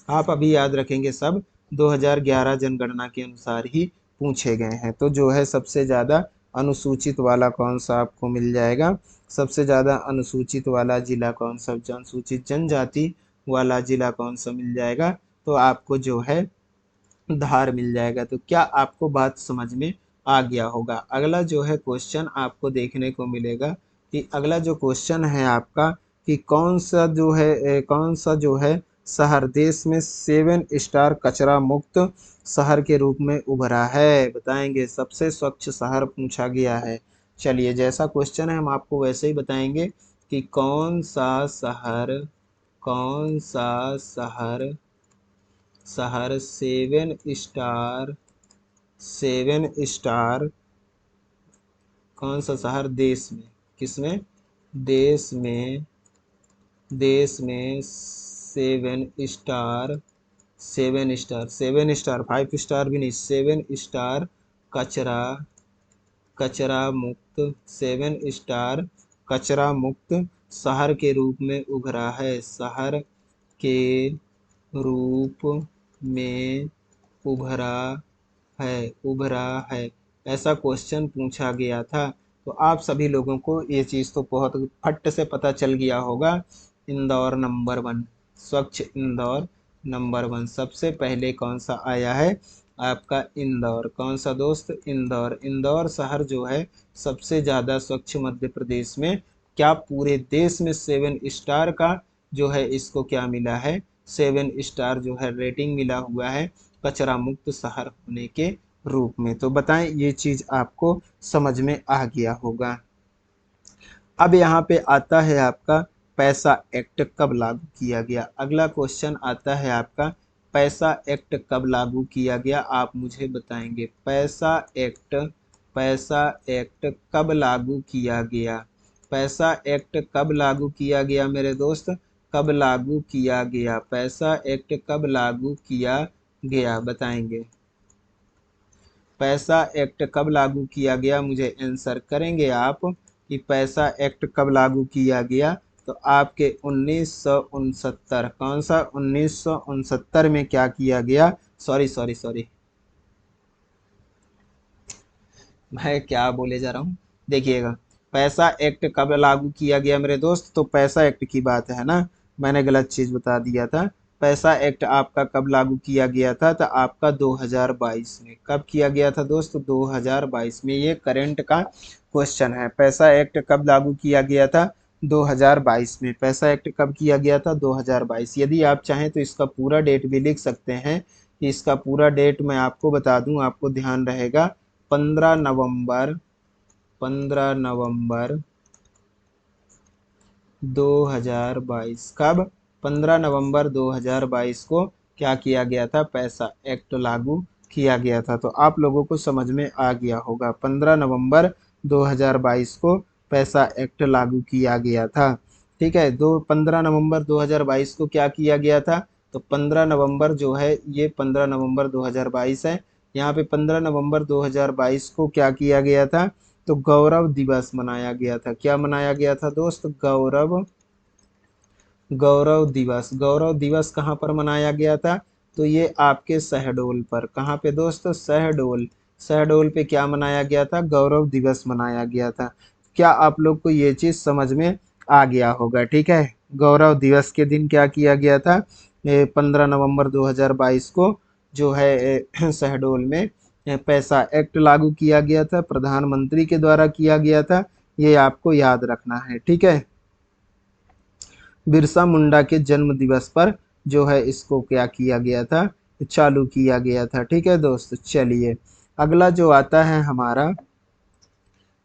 आप अभी याद रखेंगे सब 2011 जनगणना के अनुसार ही पूछे गए हैं। तो जो है सबसे ज़्यादा अनुसूचित वाला कौन सा आपको मिल जाएगा, सबसे ज़्यादा अनुसूचित वाला जिला कौन सा, अनुसूचित जनजाति वाला जिला कौन सा मिल जाएगा, तो आपको जो है धार मिल जाएगा। तो क्या आपको बात समझ में आ गया होगा। अगला जो है क्वेश्चन आपको देखने को मिलेगा कि अगला जो क्वेश्चन है आपका कि कौन सा जो है शहर देश में 7 स्टार कचरा मुक्त शहर के रूप में उभरा है, बताएंगे। सबसे स्वच्छ शहर पूछा गया है। चलिए जैसा क्वेश्चन है हम आपको वैसे ही बताएंगे कि कौन सा शहर 7 स्टार कौन सा शहर देश में, किसमें, देश में 7 स्टार 5 स्टार भी नहीं, 7 स्टार कचरा मुक्त 7 स्टार कचरा मुक्त शहर के रूप में उभरा है। शहर के रूप में उभरा है ऐसा क्वेश्चन पूछा गया था। तो आप सभी लोगों को ये चीज़ तो बहुत फट से पता चल गया होगा। इंदौर नंबर 1, स्वच्छ इंदौर नंबर 1 सबसे पहले कौन सा आया है, आपका इंदौर। कौन सा दोस्त, इंदौर। इंदौर शहर जो है सबसे ज़्यादा स्वच्छ मध्य प्रदेश में। क्या पूरे देश में 7 स्टार का जो है इसको क्या मिला है, 7 स्टार जो है रेटिंग मिला हुआ है कचरा मुक्त शहर होने के रूप में। तो बताएं ये चीज आपको समझ में आ गया होगा। अब यहाँ पे आता है आपका पैसा एक्ट कब लागू किया गया। अगला क्वेश्चन आता है आपका पैसा एक्ट कब लागू किया गया, आप मुझे बताएंगे। पैसा एक्ट कब लागू किया गया। पैसा एक्ट कब लागू किया गया मेरे दोस्त, कब लागू किया गया, पैसा एक्ट कब लागू किया गया, बताएंगे। पैसा एक्ट कब लागू किया गया, मुझे आंसर करेंगे आप कि पैसा एक्ट कब लागू किया गया। तो आपके 1969, कौन सा, 1969 में क्या किया गया, सॉरी मैं क्या बोले जा रहा हूँ, देखिएगा। पैसा एक्ट कब लागू किया गया मेरे दोस्त, तो पैसा एक्ट की बात है ना, मैंने गलत चीज बता दिया था। पैसा एक्ट आपका कब लागू किया गया था, तो आपका 2022 में। कब किया गया था दोस्त, 2022 में। ये करंट का क्वेश्चन है। पैसा एक्ट कब लागू किया गया था, 2022 में। पैसा एक्ट कब किया गया था, 2022। यदि आप चाहें तो इसका पूरा डेट भी लिख सकते हैं। इसका पूरा डेट मैं आपको बता दूं, आपको ध्यान रहेगा। 15 नवंबर 2022। कब, 15 नवंबर 2022 को क्या किया गया था, पैसा एक्ट लागू किया गया था। तो आप लोगों को समझ में आ गया होगा, 15 नवंबर 2022 को पैसा एक्ट लागू किया गया था। ठीक है, 15 नवंबर 2022 को क्या किया गया था, तो 15 नवंबर जो है ये 15 नवंबर 2022 है। यहाँ पे 15 नवंबर 2022 को क्या किया गया था, तो गौरव दिवस मनाया गया था। क्या मनाया गया था दोस्त, गौरव गौरव दिवस। गौरव दिवस कहाँ पर मनाया गया था, तो ये आपके शहडोल पर। कहाँ पे दोस्त, शहडोल। शहडोल पे क्या मनाया गया था, गौरव दिवस मनाया गया था। क्या आप लोग को ये चीज समझ में आ गया होगा, ठीक है। गौरव दिवस के दिन क्या किया गया था, 15 नवंबर 2022 को जो है शहडोल में पैसा एक्ट लागू किया गया था, प्रधानमंत्री के द्वारा किया गया था। ये आपको याद रखना है, ठीक है। बिरसा मुंडा के जन्म दिवस पर जो है इसको क्या किया गया था, चालू किया गया था, ठीक है दोस्त। चलिए अगला जो आता है हमारा,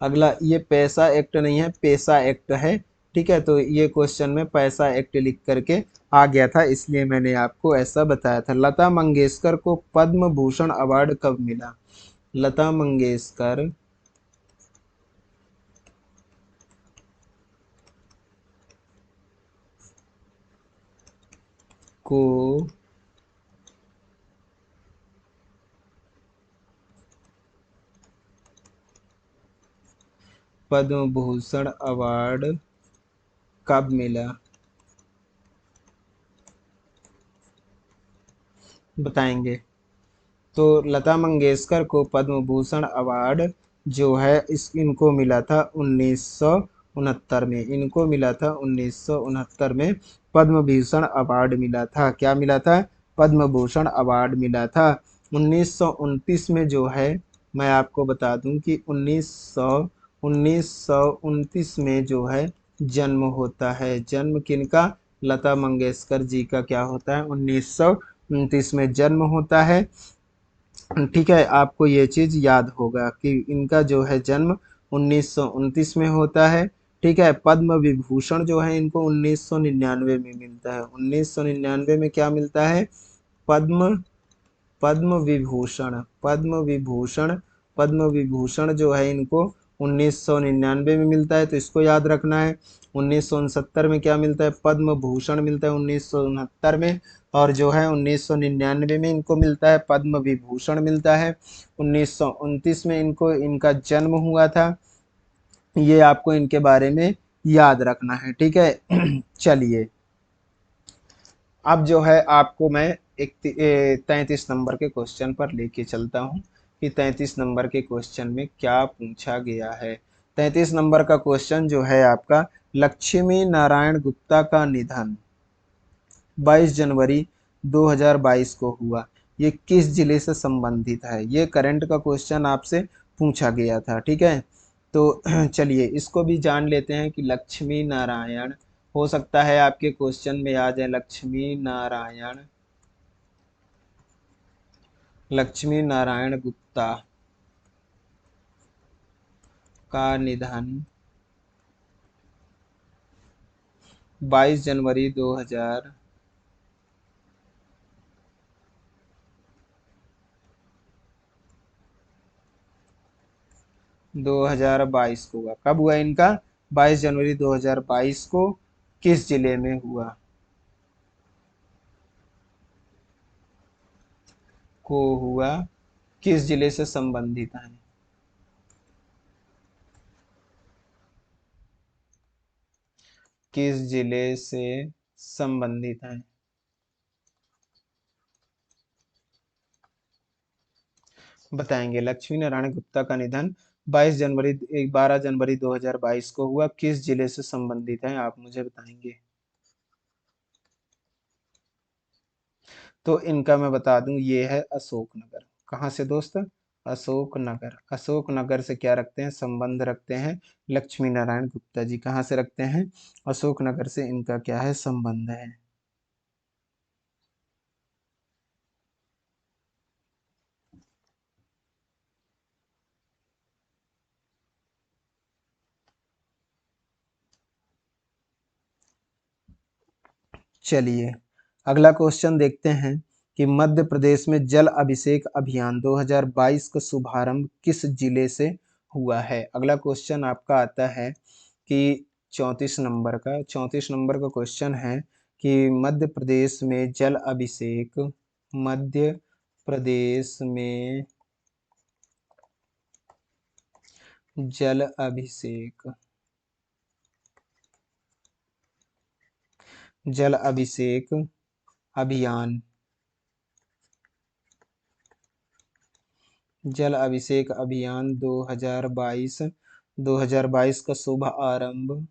अगला ये पैसा एक्ट नहीं है, पैसा एक्ट है, ठीक है। तो ये क्वेश्चन में पैसा एक्ट लिख करके आ गया था, इसलिए मैंने आपको ऐसा बताया था। लता मंगेशकर को पद्म भूषण अवार्ड कब मिला, लता मंगेशकर को पद्म भूषण अवार्ड कब मिला, बताएंगे। तो लता मंगेशकर को पद्म भूषण अवार्ड जो है इस इनको मिला था 1969 में। इनको मिला था 1969 में पद्म भूषण अवार्ड मिला था। क्या मिला था, पद्म भूषण अवार्ड मिला था। 1929 में जो है, मैं आपको बता दूं कि 1929 में जो है जन्म होता है। जन्म किनका, लता मंगेशकर जी का क्या होता है, 1929 में जन्म होता है, ठीक है। आपको ये चीज याद होगा कि इनका जो है जन्म 1929 में होता है, ठीक है। पद्म विभूषण जो है इनको 1999 में मिलता है। 1999 में क्या मिलता है, पद्म पद्म विभूषण। पद्म विभूषण जो है इनको 1999 में मिलता है, तो इसको याद रखना है। 1969 में क्या मिलता है, पद्म भूषण मिलता है 1969 में। और जो है 1999 में इनको मिलता है पद्म विभूषण मिलता है। 1929 में इनको इनका जन्म हुआ था। ये आपको इनके बारे में याद रखना है, ठीक है। चलिए अब जो है आपको मैं एक 33 नंबर के क्वेश्चन पर लेके चलता हूँ कि 33 नंबर के क्वेश्चन में क्या पूछा गया है। 33 नंबर का क्वेश्चन जो है आपका, लक्ष्मी नारायण गुप्ता का निधन 22 जनवरी 2022 को हुआ। ये किस जिले से संबंधित है, ये करंट का क्वेश्चन आपसे पूछा गया था, ठीक है। तो चलिए इसको भी जान लेते हैं कि लक्ष्मी नारायण, हो सकता है आपके क्वेश्चन में आ जाए लक्ष्मी नारायण गुप्ता का निधन 22 जनवरी 2022 को हुआ। कब हुआ इनका, 22 जनवरी 2022 को। किस जिले में हुआ, को हुआ, किस जिले से संबंधित है, किस जिले से संबंधित है, बताएंगे। लक्ष्मी नारायण गुप्ता का निधन 12 जनवरी 2022 को हुआ, किस जिले से संबंधित है आप मुझे बताएंगे। तो इनका मैं बता दूं, ये है अशोकनगर। कहाँ से दोस्त, अशोकनगर। अशोकनगर से क्या रखते हैं, संबंध रखते हैं लक्ष्मी नारायण गुप्ता जी। कहाँ से रखते हैं, अशोकनगर से इनका क्या है, संबंध है। चलिए अगला क्वेश्चन देखते हैं कि मध्य प्रदेश में जल अभिषेक अभियान 2022 का शुभारंभ किस जिले से हुआ है। अगला क्वेश्चन आपका आता है कि 34 नंबर का क्वेश्चन है कि मध्य प्रदेश में जल अभिषेक, मध्य प्रदेश में जल अभिषेक, जल अभिषेक अभियान, जल अभिषेक अभियान 2022 का शुभ आरंभ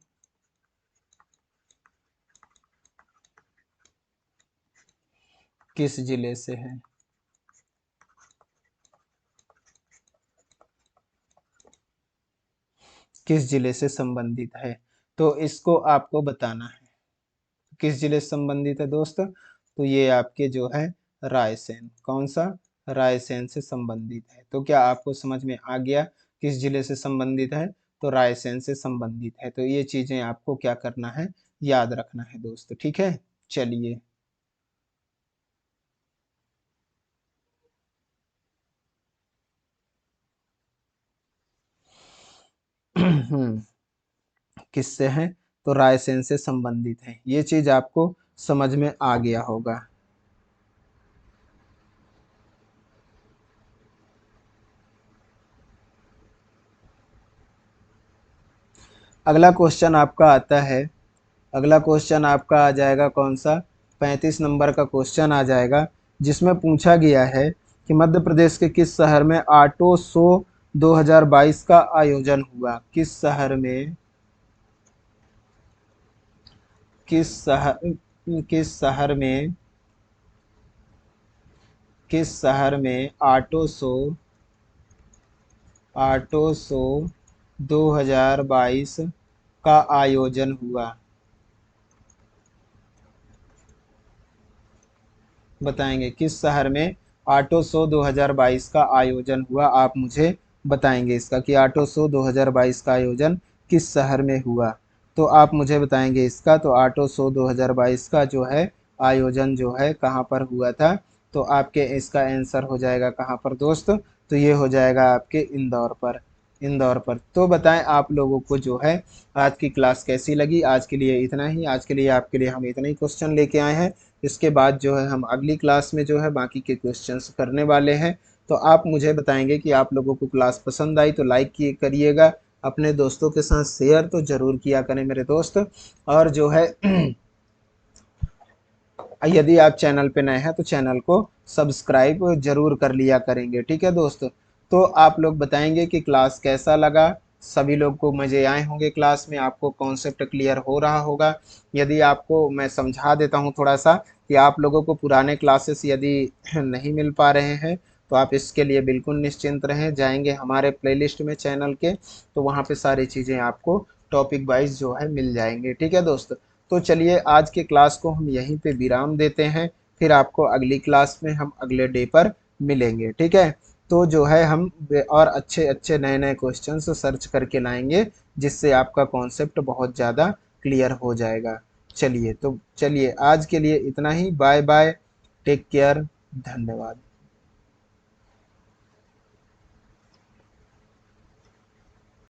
किस जिले से है? किस जिले से संबंधित है? तो इसको आपको बताना है किस जिले से संबंधित है दोस्त। तो ये आपके जो है रायसेन, कौन सा? रायसेन से संबंधित है। तो क्या आपको समझ में आ गया किस जिले से संबंधित है? तो रायसेन से संबंधित है। तो ये चीजें आपको क्या करना है, याद रखना है दोस्त, ठीक है। चलिए किससे है? तो रायसेन से संबंधित है। ये चीज आपको समझ में आ गया होगा। अगला क्वेश्चन आपका आता है, अगला क्वेश्चन आपका आ जाएगा कौन सा? 35 नंबर का क्वेश्चन आ जाएगा, जिसमें पूछा गया है कि मध्य प्रदेश के किस शहर में ऑटो शो 2022 का आयोजन हुआ? किस शहर में, किस शहर, किस शहर में, किस शहर में ऑटो शो 2022 का आयोजन हुआ? बताएंगे किस शहर में ऑटो शो 2022 का आयोजन हुआ? आप मुझे बताएंगे इसका कि ऑटो शो 2022 का आयोजन किस शहर में हुआ। तो आप मुझे बताएंगे इसका। तो ऑटो शो 2022 का जो है आयोजन जो है कहाँ पर हुआ था? तो आपके इसका आंसर हो जाएगा कहाँ पर दोस्त? तो ये हो जाएगा आपके इंदौर पर, इंदौर पर। तो बताएं आप लोगों को जो है आज की क्लास कैसी लगी। आज के लिए इतना ही, आज के लिए आपके लिए हम इतना ही क्वेश्चन लेके आए हैं। इसके बाद जो है हम अगली क्लास में जो है बाकी के क्वेश्चंस करने वाले हैं। तो आप मुझे बताएंगे कि आप लोगों को क्लास पसंद आई तो लाइक करिएगा, अपने दोस्तों के साथ शेयर तो जरूर किया करें मेरे दोस्त। और जो है यदि आप चैनल पे नए हैं तो चैनल को सब्सक्राइब जरूर कर लिया करेंगे, ठीक है दोस्त। तो आप लोग बताएंगे कि क्लास कैसा लगा। सभी लोग को मजे आए होंगे क्लास में, आपको कॉन्सेप्ट क्लियर हो रहा होगा। यदि आपको मैं समझा देता हूँ थोड़ा सा कि आप लोगों को पुराने क्लासेस यदि नहीं मिल पा रहे हैं तो आप इसके लिए बिल्कुल निश्चिंत रहें, जाएंगे हमारे प्लेलिस्ट में चैनल के, तो वहाँ पे सारी चीज़ें आपको टॉपिक वाइज जो है मिल जाएंगे, ठीक है दोस्त। तो चलिए आज के क्लास को हम यहीं पे विराम देते हैं, फिर आपको अगली क्लास में हम अगले डे पर मिलेंगे, ठीक है। तो जो है हम और अच्छे अच्छे नए नए क्वेश्चंस सर्च करके लाएंगे, जिससे आपका कॉन्सेप्ट बहुत ज़्यादा क्लियर हो जाएगा। चलिए तो चलिए आज के लिए इतना ही, बाय बाय, टेक केयर, धन्यवाद।